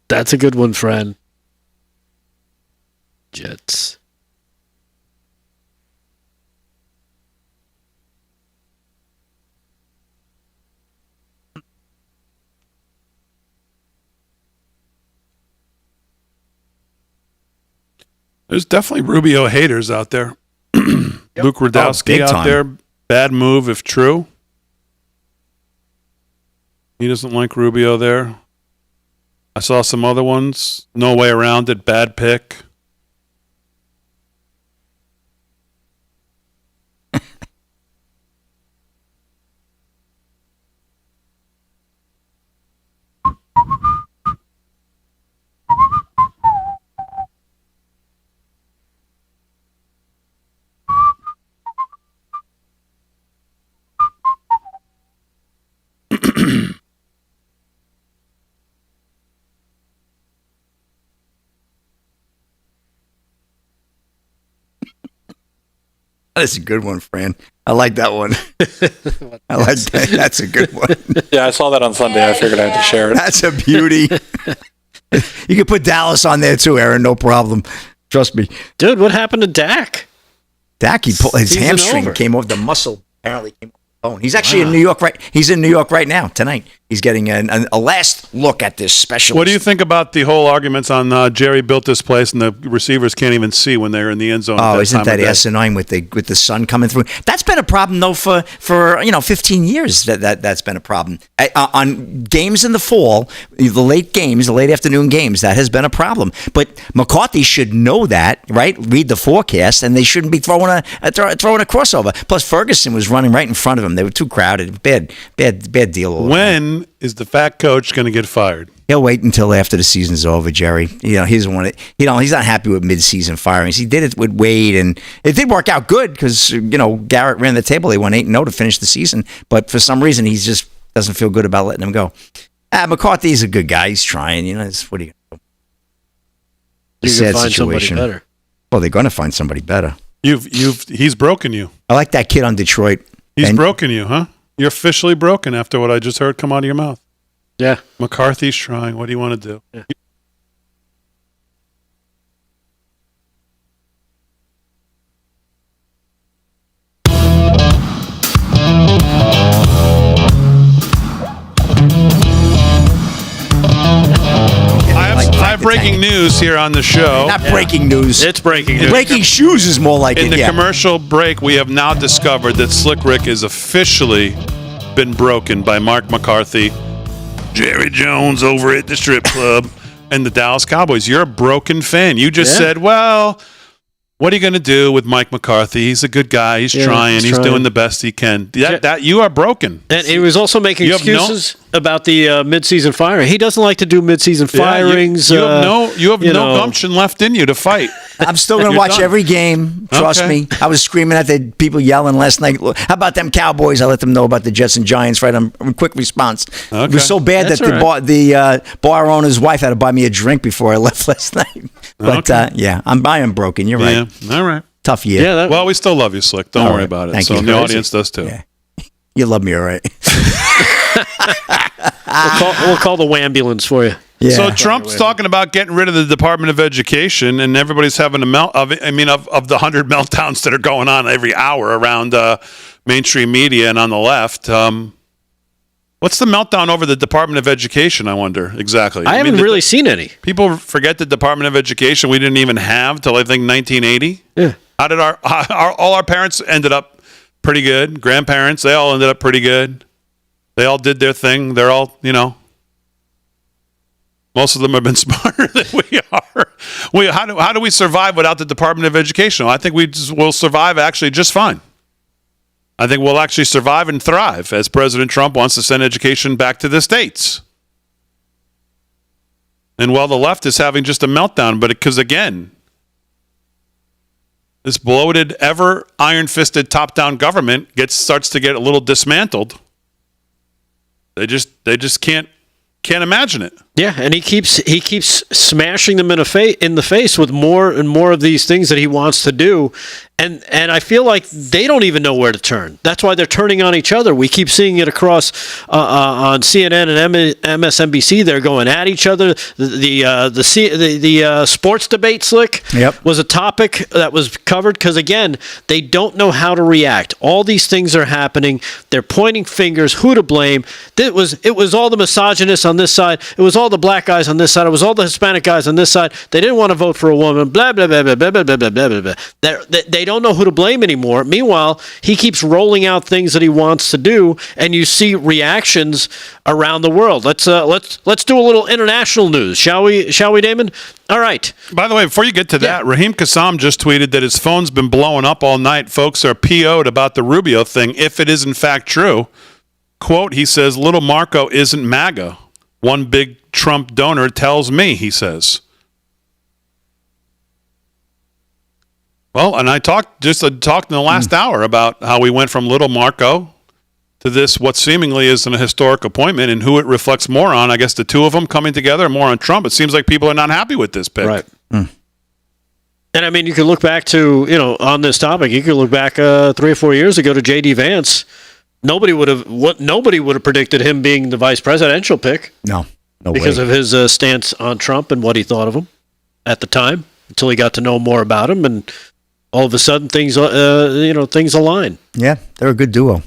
That's a good one, friend. Jets. There's definitely Rubio haters out there. Luke Rudowski out time. there. Bad move if true. He doesn't like Rubio there. I saw some other ones. No way around it. Bad pick. That's a good one, Fran. I like that one. I like that. That's a good one. Yeah, I saw that on Sunday. I figured I had to share it. That's a beauty. You can put Dallas on there too, Aaron. No problem. Trust me. Dude, what happened to Dak? Dak, his Season hamstring over. came off the muscle. Apparently came off the bone. He's actually in New York He's in New York right now, tonight. He's getting a last look at this specialist. What do you think about the whole arguments on Jerry built this place and the receivers can't even see when they're in the end zone? Oh, isn't that asinine with the sun coming through? That's been a problem though for 15 years. That's been a problem on games in the fall, the late afternoon games. That has been a problem. But McCarthy should know that, right? Read the forecast, and they shouldn't be throwing a crossover. Plus, Ferguson was running right in front of him. They were too crowded. Bad deal. When is the fat coach going to get fired? He'll wait until after the season's over, Jerry. He's not happy with mid-season firings. He did it with Wade, and it did work out good because Garrett ran the table. They won 8-0 to finish the season, but for some reason he just doesn't feel good about letting him go. McCarthy's a good guy. He's trying. What are you? You can find somebody better. Well, they're going to find somebody better. He's broken you. I like that kid on Detroit. He's broken you, huh? You're officially broken after what I just heard come out of your mouth. Yeah. McCarthy's trying. What do you want to do? Yeah. I have breaking news here on the show. Not breaking news. It's breaking news. Breaking shoes is more like it. In the yeah. commercial break, we have now discovered that Slick Rick has officially been broken by Mark McCarthy, Jerry Jones over at the strip club, and the Dallas Cowboys. You're a broken fan. You just said, well, what are you going to do with Mike McCarthy? He's a good guy. He's trying. He's doing the best he can. That you are broken. And he was also making excuses about the mid-season firing. He doesn't like to do mid-season firings. You have no gumption left in you to fight. I'm still going to watch every game. Trust me. I was screaming at the people yelling last night. How about them Cowboys? I let them know about the Jets and Giants right on quick response. Okay. It was so bad that the bar owner's wife had to buy me a drink before I left last night. But I am broken. You're right. Yeah. All right. Tough year. Yeah. Well, we still love you, Slick. Don't worry about it. Thank you. The audience does too. Yeah. You love me, all right. We'll call the Wambulance for you. Yeah. So Trump's talking about getting rid of the Department of Education, and everybody's having of the 100 meltdowns that are going on every hour around mainstream media and on the left. What's the meltdown over the Department of Education, I wonder, exactly? I haven't really seen any. People forget the Department of Education we didn't even have till, I think, 1980. Yeah. How did all our parents ended up pretty good? Grandparents, they all ended up pretty good. They all did their thing. They're all, most of them have been smarter than we are. How do we survive without the Department of Education? I think we'll survive actually just fine. I think we'll actually survive and thrive as President Trump wants to send education back to the states. And while the left is having just a meltdown, but because again, this bloated, ever iron-fisted top-down government starts to get a little dismantled. They just can't imagine it. Yeah, and he keeps smashing them in the face with more and more of these things that he wants to do, and I feel like they don't even know where to turn. That's why they're turning on each other. We keep seeing it across on CNN and MSNBC. They're going at each other. The sports debate, Slick, was a topic that was covered because again they don't know how to react. All these things are happening. They're pointing fingers. Who to blame? It was all the misogynists on this side. It was all the black guys on this side. It was all the Hispanic guys on this side. They didn't want to vote for a woman. Blah blah blah blah blah blah blah blah blah. They don't know who to blame anymore. Meanwhile, he keeps rolling out things that he wants to do, and you see reactions around the world. Let's do a little international news, shall we, Damon? All right. By the way, before you get to that, Raheem Kassam just tweeted that his phone's been blowing up all night. Folks are PO'd about the Rubio thing, if it is in fact true. Quote, he says, "Little Marco isn't MAGA. One big Trump donor tells me," he says. Well, and I talked in the last hour about how we went from Little Marco to this, what seemingly is an historic appointment, and who it reflects more on. I guess the two of them coming together, more on Trump. It seems like people are not happy with this pick. Right. And I mean, you can look back to, on this topic, you could look back 3 or 4 years ago to J.D. Vance. Nobody would have predicted him being the vice presidential pick. No because way. Of his stance on Trump and what he thought of him at the time, until he got to know more about him, and all of a sudden things align. Yeah, they're a good duo. All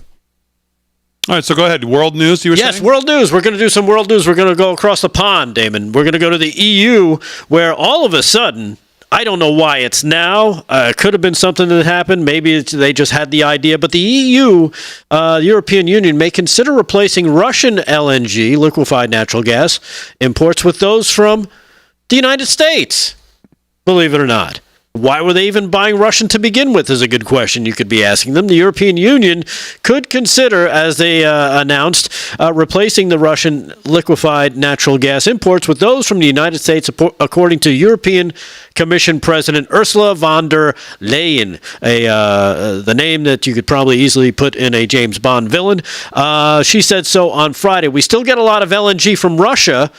right, so go ahead. World news, you were saying? Yes, world news. We're going to do some world news. We're going to go across the pond, Damon. We're going to go to the EU, where all of a sudden, I don't know why it's now. It could have been something that happened. Maybe they just had the idea. But the EU, the European Union, may consider replacing Russian LNG, liquefied natural gas, imports with those from the United States. Believe it or not. Why were they even buying Russian to begin with is a good question you could be asking them. The European Union could consider, as they announced, replacing the Russian liquefied natural gas imports with those from the United States, according to European Commission President Ursula von der Leyen, the name that you could probably easily put in a James Bond villain. She said so on Friday. We still get a lot of LNG from Russia,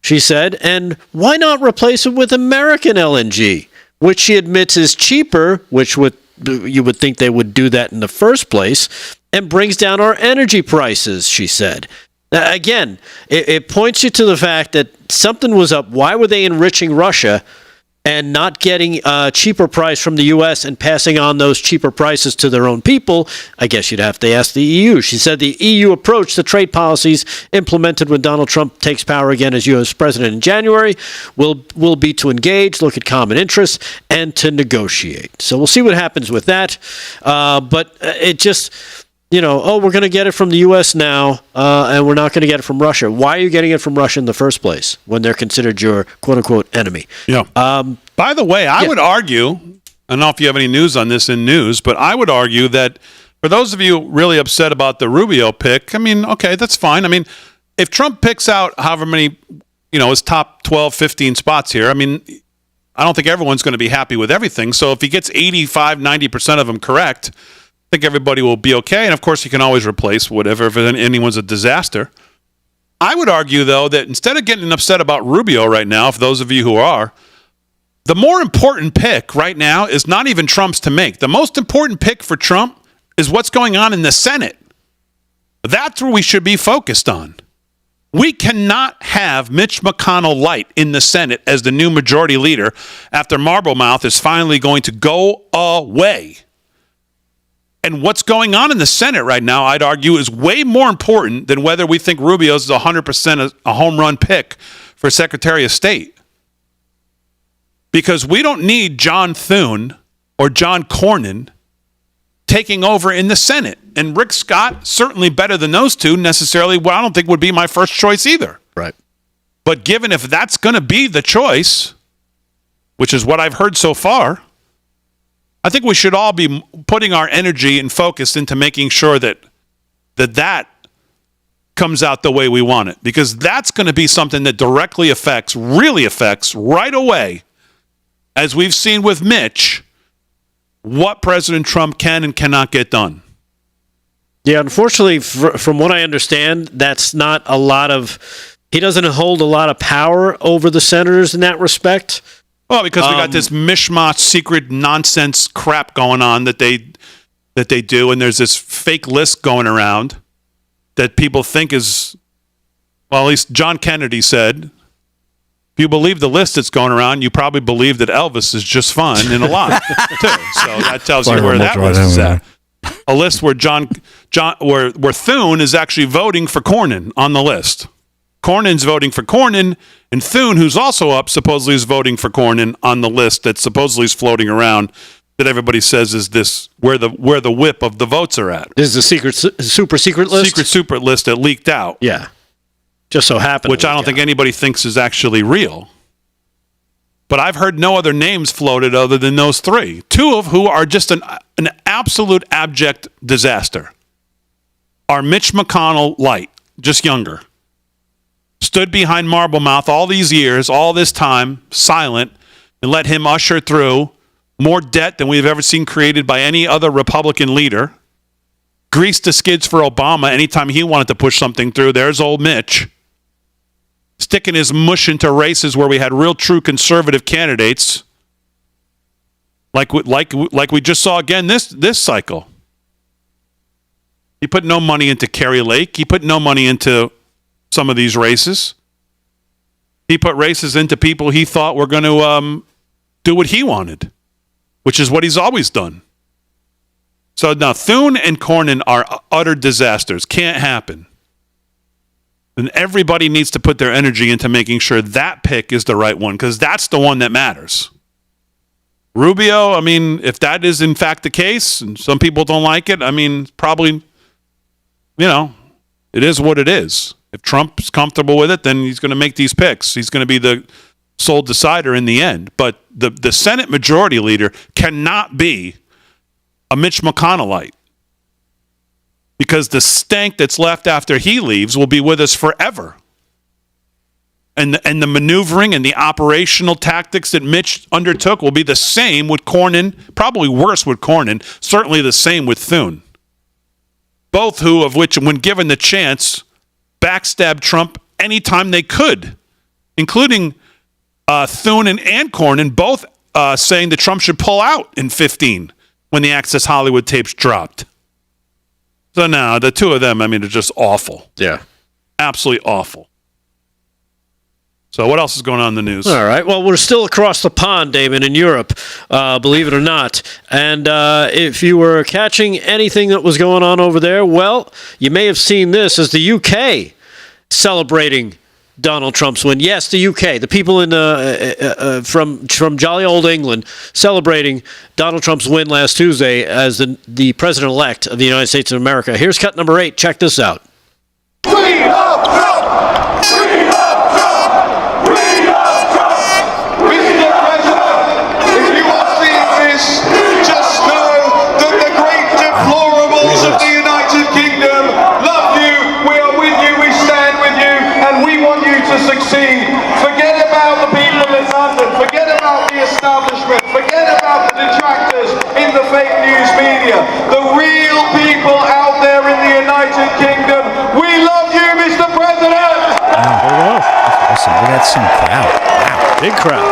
she said, and why not replace it with American LNG? Which she admits is cheaper, which you would think they would do that in the first place, and brings down our energy prices, she said. Now, again, it points you to the fact that something was up. Why were they enriching Russia and not getting a cheaper price from the U.S. and passing on those cheaper prices to their own people? I guess you'd have to ask the EU. She said the EU approach to trade policies implemented when Donald Trump takes power again as U.S. president in January will be to engage, look at common interests, and to negotiate. So we'll see what happens with that. But it just... we're going to get it from the U.S. now, and we're not going to get it from Russia. Why are you getting it from Russia in the first place when they're considered your quote-unquote enemy? Yeah. By the way, I would argue, I don't know if you have any news on this in news, but I would argue that for those of you really upset about the Rubio pick, I mean, okay, that's fine. I mean, if Trump picks out however many, his top 12, 15 spots here, I mean, I don't think everyone's going to be happy with everything. So if he gets 85, 90% of them correct, I think everybody will be okay. And of course, you can always replace whatever if anyone's a disaster. I would argue, though, that instead of getting upset about Rubio right now, for those of you who are, the more important pick right now is not even Trump's to make. The most important pick for Trump is what's going on in the Senate. That's where we should be focused on. We cannot have Mitch McConnell light in the Senate as the new majority leader after Marblemouth is finally going to go away. And what's going on in the Senate right now, I'd argue, is way more important than whether we think Rubio's is 100% a home run pick for Secretary of State. Because we don't need John Thune or John Cornyn taking over in the Senate. And Rick Scott, certainly better than those two, necessarily, I don't think would be my first choice either. Right. But given if that's going to be the choice, which is what I've heard so far, I think we should all be putting our energy and focus into making sure that comes out the way we want it. Because that's going to be something that directly really affects right away, as we've seen with Mitch, what President Trump can and cannot get done. Yeah, unfortunately, from what I understand, that's not a lot of... He doesn't hold a lot of power over the senators in that respect. Well, because we got this mishmash secret nonsense crap going on that they do, and there's this fake list going around that people think is, well, at least John Kennedy said, if you believe the list that's going around, you probably believe that Elvis is just fine and alive, too. So that tells you where that list is at. A list where where Thune is actually voting for Cornyn on the list. Cornyn's voting for Cornyn, and Thune, who's also up, supposedly is voting for Cornyn on the list that supposedly is floating around that everybody says is this where the whip of the votes are at. This is a super secret list? Secret list that leaked out. Yeah. Just so happened. Which I don't think anybody thinks is actually real. But I've heard no other names floated other than those three, two of who are just an absolute abject disaster. Are Mitch McConnell light, just younger. Stood behind Marblemouth all these years, all this time, silent, and let him usher through more debt than we've ever seen created by any other Republican leader. Greased the skids for Obama anytime he wanted to push something through. There's old Mitch. Sticking his mush into races where we had real, true conservative candidates, like we just saw again this cycle. He put no money into Kerry Lake. He put no money into some of these races. He put races into people he thought were going to do what he wanted, which is what he's always done. So now Thune and Cornyn are utter disasters. Can't happen. And everybody needs to put their energy into making sure that pick is the right one, because that's the one that matters. Rubio, I mean, if that is in fact the case, and some people don't like it, I mean, probably, it is what it is. If Trump's comfortable with it, then he's going to make these picks. He's going to be the sole decider in the end. But the Senate Majority Leader cannot be a Mitch McConnellite, because the stank that's left after he leaves will be with us forever. And the maneuvering and the operational tactics that Mitch undertook will be the same with Cornyn, probably worse with Cornyn, certainly the same with Thune. Both of which, when given the chance, backstabbed Trump anytime they could, including Thune and Cornyn, both saying that Trump should pull out in 2015 when the Access Hollywood tapes dropped. So now, the two of them, I mean, are just awful. Yeah. Absolutely awful. So what else is going on in the news? All right. Well, we're still across the pond, Damon, in Europe, believe it or not. And if you were catching anything that was going on over there, well, you may have seen this as the UK celebrating Donald Trump's win. Yes, the UK, the people in from jolly old England celebrating Donald Trump's win last Tuesday as the president-elect of the United States of America. Here's cut number 8. Check this out. We love Trump! We love Trump! We love Trump! Mr. President, if you are seeing this, just know that the great deplorables of the United Kingdom love you, we are with you, we stand with you, and we want you to succeed. Forget about the people in London, forget about the establishment, forget about the detractors in the fake news media. The real people out there in the United Kingdom, we love you, Mr. President! Awesome. Look at that some crowd. Wow. Big crowd.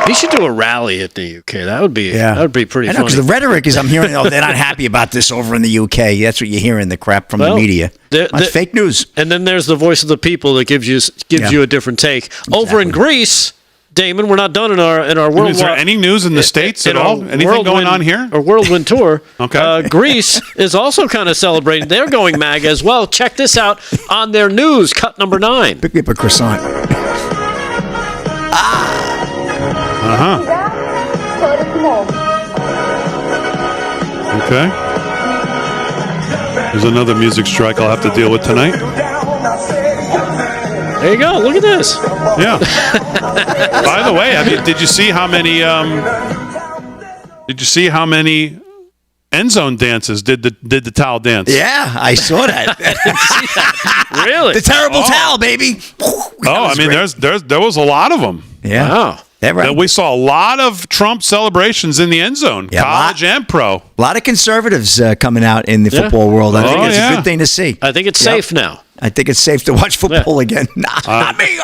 He should do a rally at the UK. That would be pretty funny. Because the rhetoric is, I'm hearing, they're not happy about this over in the UK. That's what you're hearing, the crap from the media. That's fake news. And then there's the voice of the people that gives you a different take. Exactly. Over in Greece, Damon, we're not done in our world. Is there any news in the States at all? Anything going on here? Our whirlwind tour. Okay. Greece is also kind of celebrating. They're going MAGA as well. Check this out on their news. Cut number 9. Pick me up a croissant. Okay. There's another music strike I'll have to deal with tonight. There you go. Look at this. Yeah. By the way, did you see how many? Did you see how many end zone dances did the towel dance? Yeah, I saw that. Really? The terrible towel, baby. There was a lot of them. Yeah. Wow. Right. We saw a lot of Trump celebrations in the end zone, college and pro. A lot of conservatives coming out in the football world. I think it's a good thing to see. I think it's safe now. I think it's safe to watch football again. Not me.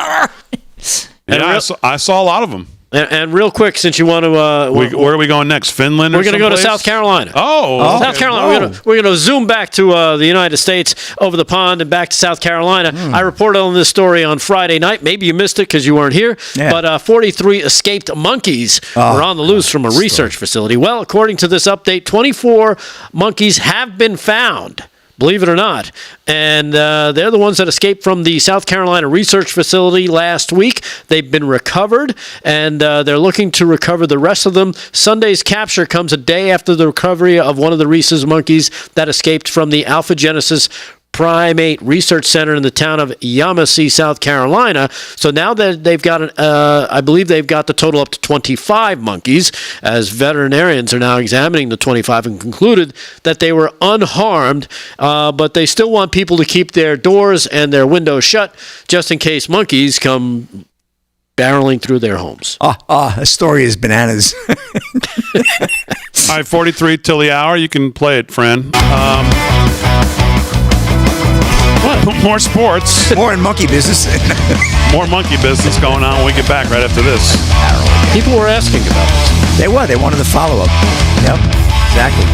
I saw a lot of them. And real quick, since you want to, where are we going next? Finland? We're going to go to South Carolina. South Carolina. We're going to zoom back to the United States, over the pond, and back to South Carolina. I reported on this story on Friday night. Maybe you missed it because you weren't here. Yeah. But 43 escaped monkeys were on the loose from a research facility. Well, according to this update, 24 monkeys have been found. Believe it or not. And they're the ones that escaped from the South Carolina research facility last week. They've been recovered, and they're looking to recover the rest of them. Sunday's capture comes a day after the recovery of one of the rhesus monkeys that escaped from the Alpha Genesis Primate Research Center in the town of Yamasee, South Carolina. So now that they've got, I believe they've got the total up to 25 monkeys, as veterinarians are now examining the 25 and concluded that they were unharmed, but they still want people to keep their doors and their windows shut just in case monkeys come barreling through their homes. A story is bananas. All right, 43 till the hour. You can play it, Fran. More sports. More in monkey business. More monkey business going on when we get back right after this. People were asking about this. They were. They wanted the follow-up. Yep, exactly.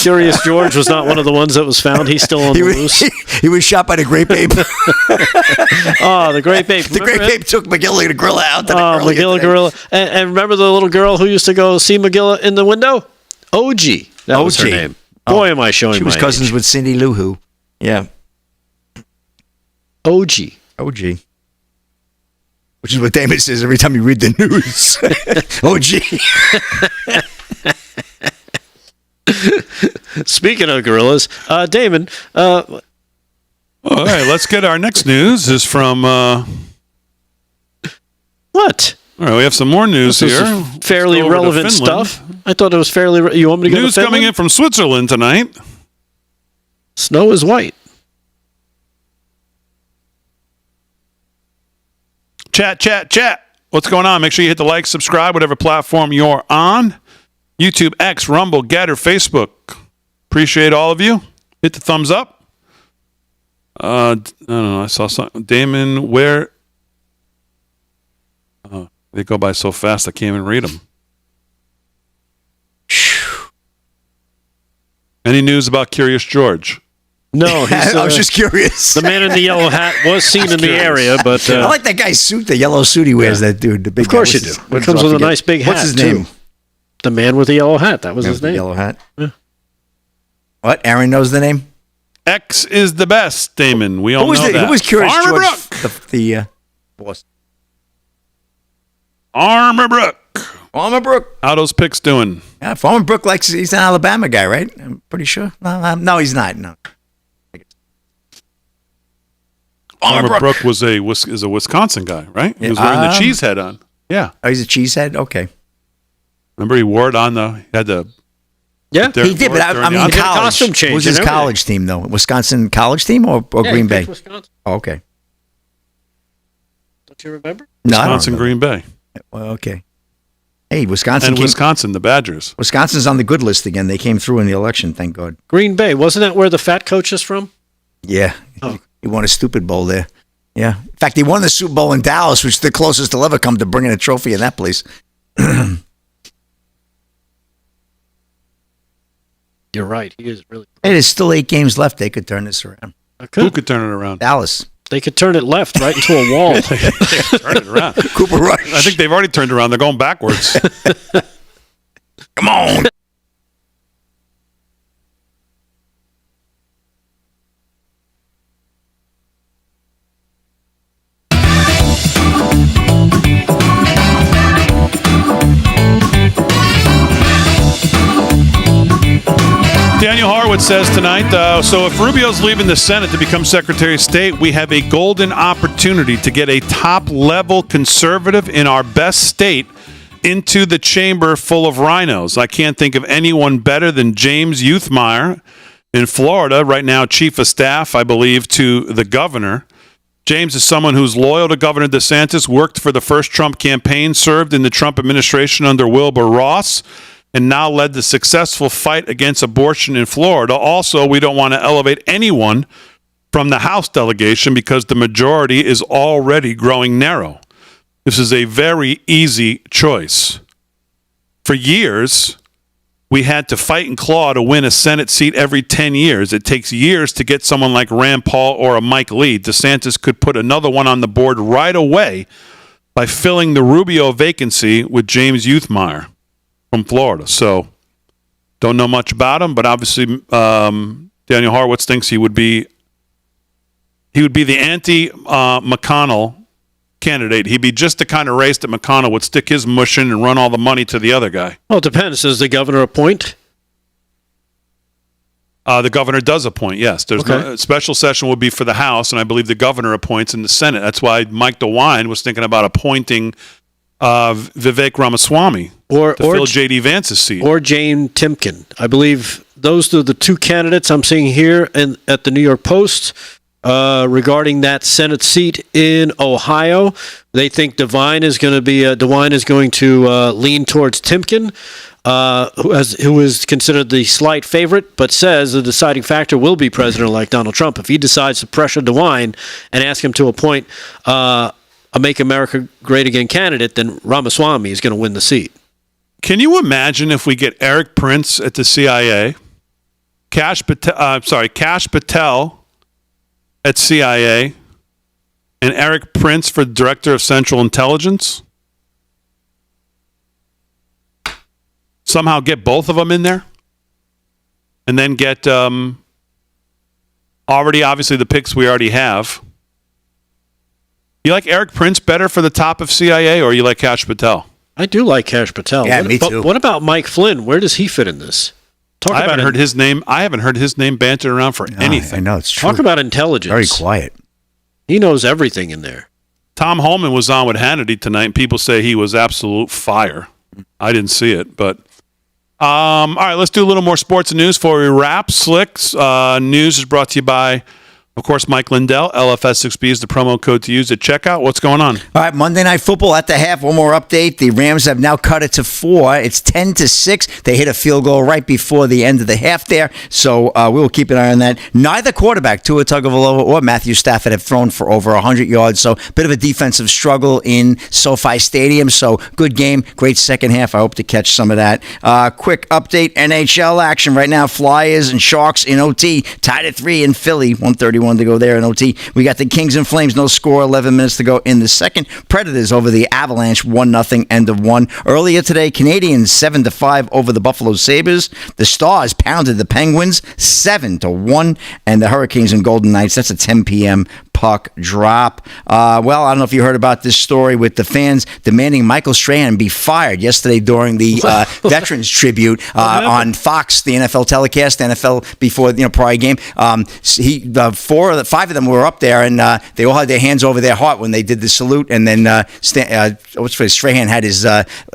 Curious George was not one of the ones that was found. He's still on the loose. He was shot by the Grape Ape. Oh, the Grape Ape. The Grape Ape took McGilla the Gorilla out. McGilla Gorilla. And remember the little girl who used to go see McGilla in the window? OG. That was her name. Boy, am I showing my age. She was cousins with Cindy Lou Who. Yeah. OG. Which is what Damon says every time you read the news. OG. Speaking of gorillas, Damon. All right, let's get our next news. Is from what? All right, we have some more news here. Fairly relevant stuff. I thought it was fairly. You want me to go news to Finland? coming in from Switzerland tonight. Snow is white. Chat. What's going on? Make sure you hit the like, subscribe, whatever platform you're on. YouTube, X, Rumble, Getter, Facebook. Appreciate all of you. Hit the thumbs up. I don't know. I saw something. Damon, where? They go by so fast I can't even read them. Any news about Curious George? No, I was just curious. The man in the yellow hat was seen in the area, but I like that guy's suit, the yellow suit he wears. That dude, the big. Of course you do. It comes with a nice big hat. What's his name? Too. The man with the yellow hat. That was his name. Yellow hat. Yeah. What? Aaron knows the name. X is the best, Damon. We all know that. Who was Curious Farmer George? Brook. The boss. Farmer Brook. Farmer Brook. How those picks doing? Yeah, Farmer Brook he's an Alabama guy, right? I'm pretty sure. No, he's not. No. Farmer Brook is a Wisconsin guy, right? He was wearing the cheese head on. Yeah. Oh, he's a cheesehead? Okay. Remember he wore it on had the... Yeah, he did, but I mean, college. Costume change. What was his college team, though? Wisconsin college team or Green Bay? Wisconsin. Oh, okay. Don't you remember? No, Wisconsin, Green Bay. Well, okay. Hey, Wisconsin. Wisconsin, the Badgers. Wisconsin's on the good list again. They came through in the election, thank God. Green Bay. Wasn't that where the fat coach is from? Yeah. Oh. He won a stupid bowl there. Yeah. In fact, he won the Super Bowl in Dallas, which is the closest he'll ever come to bringing a trophy in that place. You're right. He is really. Hey, there's still 8 games left. They could turn this around. Who could turn it around? Dallas. They could turn it left right into a wall. They could turn it around. Cooper Rush. I think they've already turned around. They're going backwards. Come on. Daniel Horowitz says tonight, so if Rubio's leaving the Senate to become Secretary of State, we have a golden opportunity to get a top-level conservative in our best state into the chamber full of rhinos. I can't think of anyone better than James Youthmeyer in Florida, right now chief of staff, I believe, to the governor. James is someone who's loyal to Governor DeSantis, worked for the first Trump campaign, served in the Trump administration under Wilbur Ross, and now led the successful fight against abortion in Florida. Also, we don't want to elevate anyone from the House delegation because the majority is already growing narrow. This is a very easy choice. For years, we had to fight and claw to win a Senate seat every 10 years. It takes years to get someone like Rand Paul or a Mike Lee. DeSantis could put another one on the board right away by filling the Rubio vacancy with James Youthmeyer from Florida. So, don't know much about him, but obviously Daniel Horowitz thinks he would be the anti-McConnell candidate. He'd be just the kind of race that McConnell would stick his mush in and run all the money to the other guy. Well, it depends. Does the governor appoint? The governor does appoint, yes. There's no special session would be for the House, and I believe the governor appoints in the Senate. That's why Mike DeWine was thinking about appointing Vivek Ramaswamy to fill J.D. Vance's seat. Or Jane Timken. I believe those are the two candidates I'm seeing here at the New York Post regarding that Senate seat in Ohio. They think DeWine is going to lean towards Timken, who is considered the slight favorite, but says the deciding factor will be President-elect Donald Trump. If he decides to pressure DeWine and ask him to appoint a Make America Great Again candidate, then Ramaswamy is going to win the seat. Can you imagine if we get Eric Prince at the CIA Kash Patel at CIA, and Eric Prince for Director of Central Intelligence. Somehow get both of them in there, and then get obviously the picks we already have. You like Eric Prince better for the top of CIA, or you like Kash Patel? I do like Kash Patel. Yeah, me too. What about Mike Flynn? Where does he fit in this? I haven't heard his name bantered around for anything. I know, it's true. Talk about intelligence. Very quiet. He knows everything in there. Tom Holman was on with Hannity tonight, and people say he was absolute fire. I didn't see it, but all right, let's do a little more sports and news before we wrap. Slicks news is brought to you by, of course, Mike Lindell. LFS6B is the promo code to use at checkout. What's going on? All right, Monday Night Football at the half. One more update. The Rams have now cut it to 4. It's 10-6. They hit a field goal right before the end of the half there, so we will keep an eye on that. Neither quarterback, Tua Tagovailoa or Matthew Stafford, have thrown for over 100 yards, so a bit of a defensive struggle in SoFi Stadium. So good game, great second half. I hope to catch some of that. Quick update, NHL action right now. Flyers and Sharks in OT, tied at 3 in Philly, 131 to go there in OT. We got the Kings and Flames, no score, 11 minutes to go in the second. Predators over the Avalanche, 1-0, end of 1. Earlier today, Canadians 7-5 over the Buffalo Sabres. The Stars pounded the Penguins 7-1, and the Hurricanes and Golden Knights, that's a 10 p.m. puck drop. Well, I don't know if you heard about this story with the fans demanding Michael Strahan be fired yesterday during the Veterans Tribute on Fox, the NFL telecast, NFL before prior game. 5 of them were up there, and they all had their hands over their heart when they did the salute. And then Strahan had his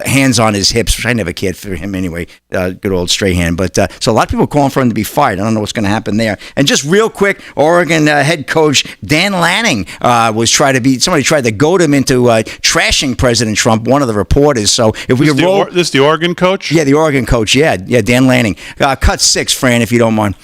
hands on his hips, which I never cared for him anyway. Good old Strahan. But so a lot of people calling for him to be fired. I don't know what's going to happen there. And just real quick, Oregon head coach Dan Lanning somebody tried to goad him into trashing President Trump, one of the reporters. So if we roll, this the Oregon coach? Yeah, the Oregon coach. Yeah, Dan Lanning. Cut 6, Fran, if you don't mind.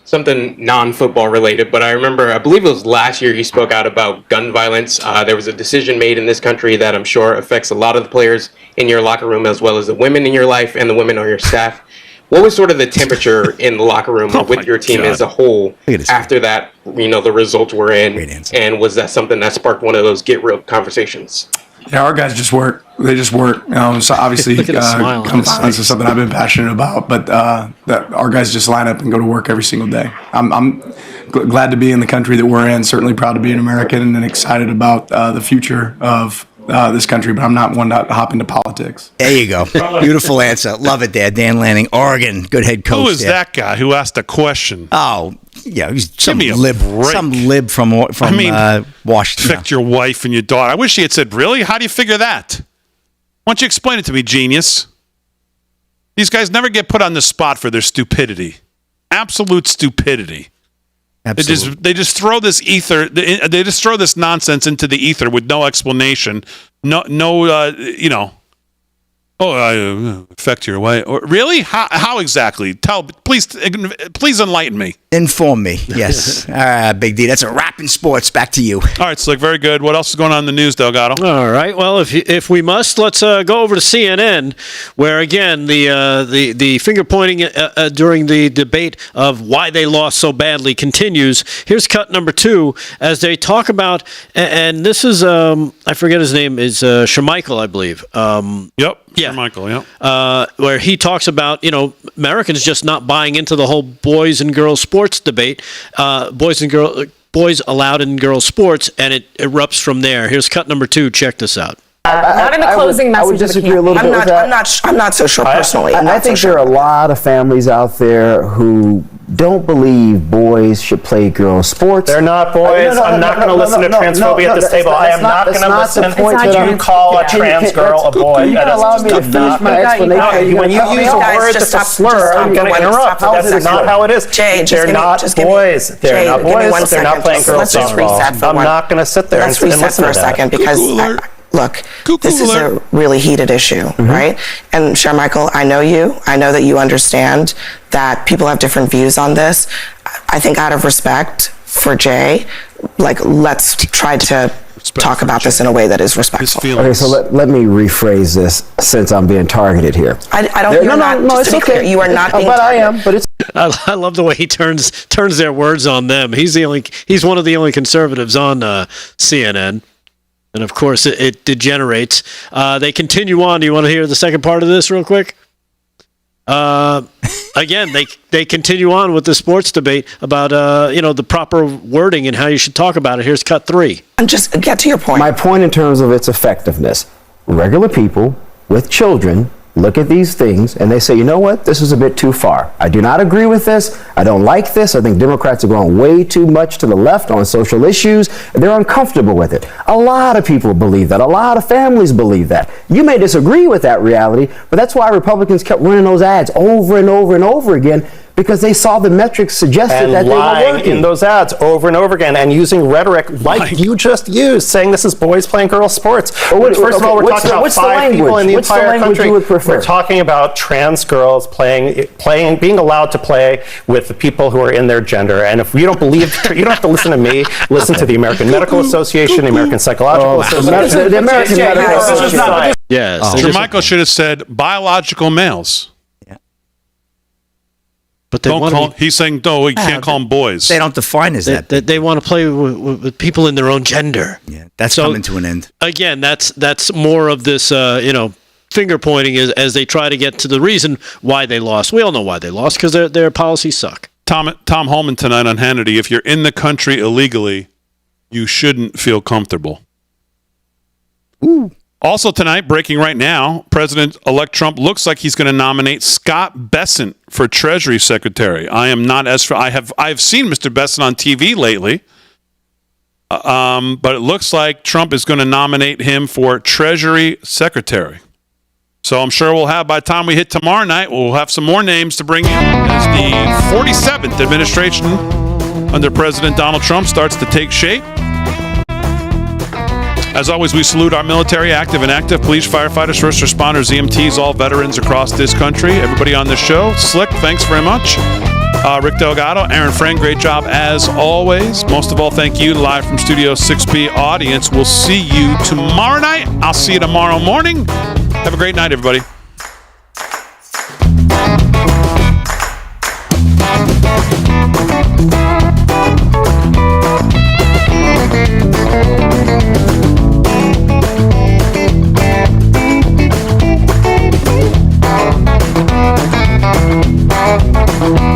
Something non-football related, but I believe it was last year, he spoke out about gun violence. There was a decision made in this country that I'm sure affects a lot of the players in your locker room, as well as the women in your life and the women on your staff. What was sort of the temperature in the locker room with your team as a whole after that, the results were in? And was that something that sparked one of those get real conversations? Yeah, our guys just work. They just work. So obviously, gun violence is something I've been passionate about. But that our guys just line up and go to work every single day. I'm glad to be in the country that we're in. Certainly proud to be an American and excited about the future of this country. But I'm not one to hop into politics. There you go. Beautiful answer. Love it, there, Dan Lanning, Oregon, good head coach. Who is that guy who asked a question? Oh, yeah, he's some lib from Washington. Affect your wife and your daughter. I wish he had said, really? How do you figure that? Why don't you explain it to me, genius? These guys never get put on the spot for their stupidity. Absolute stupidity. Absolutely. They just throw this ether. They just throw this nonsense into the ether with no explanation. Affect your way. Really? How exactly? Please enlighten me. Inform me. Yes. All right, Big D. That's a wrap in sports. Back to you. All right, Slick. Very good. What else is going on in the news, Delgado? All right. Well, if we must, let's go over to CNN, where again the finger pointing during the debate of why they lost so badly continues. Here's cut number 2 as they talk about, and this is I forget his name, is Schmeichel, I believe. Yep. Yeah, Michael. Yeah, where he talks about Americans just not buying into the whole boys and girls sports debate, boys allowed in girls sports, and it erupts from there. Here's cut number 2. Check this out. Not in the closing message. I would disagree a little bit with that. I'm not so sure personally. I think there are a lot of families out there who don't believe boys should play girls' sports. They're not boys. I'm not going to listen to transphobia at this table. I am not going to listen to you call a trans girl a boy. You allow me to finish my explanation. When you use a word that's a slur, I'm going to interrupt. That's not how it is. They're not boys. They're not boys. They're not playing girls' softball. I'm not going to sit there and listen to that. Let's reset for a second because... Look, this is a really heated issue, right? And Schmeichel, I know you. I know that you understand that people have different views on this. I think out of respect for Jay, let's try to talk about this in a way that is respectful. Okay, so let me rephrase this since I'm being targeted here. I don't. No, it's okay. You are not being but targeted. I am. But it's. I love the way he turns their words on them. He's one of the only conservatives on CNN. And of course, it degenerates. They continue on. Do you want to hear the second part of this real quick? Again, they continue on with the sports debate about the proper wording and how you should talk about it. Here's cut 3. And just get to your point. My point in terms of its effectiveness. Regular people with children look at these things and they say, you know what, this is a bit too far. I do not agree with this. I don't like this. I think Democrats are going way too much to the left on social issues. They're uncomfortable with it. A lot of people believe that. A lot of families believe that. You may disagree with that reality, but that's why Republicans kept running those ads over and over and over again, because they saw the metrics suggested that they were working. In those ads over and over again and using rhetoric like you just used, saying this is boys playing girls sports. First of all, we're talking about 5 people in the entire country. We're talking about trans girls being allowed to play with the people who are in their gender. And if you don't believe, you don't have to listen to me. Listen to the American Medical Association, the American Psychological Association. The American Medical Association. Yes. Michael should have said biological males. But he's saying, no, you can't call them boys. They don't define as that. They want to play with people in their own gender. Yeah, that's coming to an end. Again, that's more of this, finger pointing as they try to get to the reason why they lost. We all know why they lost, because their policies suck. Tom Holman tonight on Hannity. If you're in the country illegally, you shouldn't feel comfortable. Ooh. Also tonight, breaking right now, President-elect Trump looks like he's going to nominate Scott Bessent for Treasury Secretary. I have seen Mr. Bessent on TV lately, but it looks like Trump is going to nominate him for Treasury Secretary. So I'm sure we'll have, by the time we hit tomorrow night, we'll have some more names to bring in as the 47th administration under President Donald Trump starts to take shape. As always, we salute our military, active and active, police, firefighters, first responders, EMTs, all veterans across this country. Everybody on the show, Slick, thanks very much. Rick Delgado, Aaron Frank, great job as always. Most of all, thank you, live from Studio 6B audience. We'll see you tomorrow night. I'll see you tomorrow morning. Have a great night, everybody.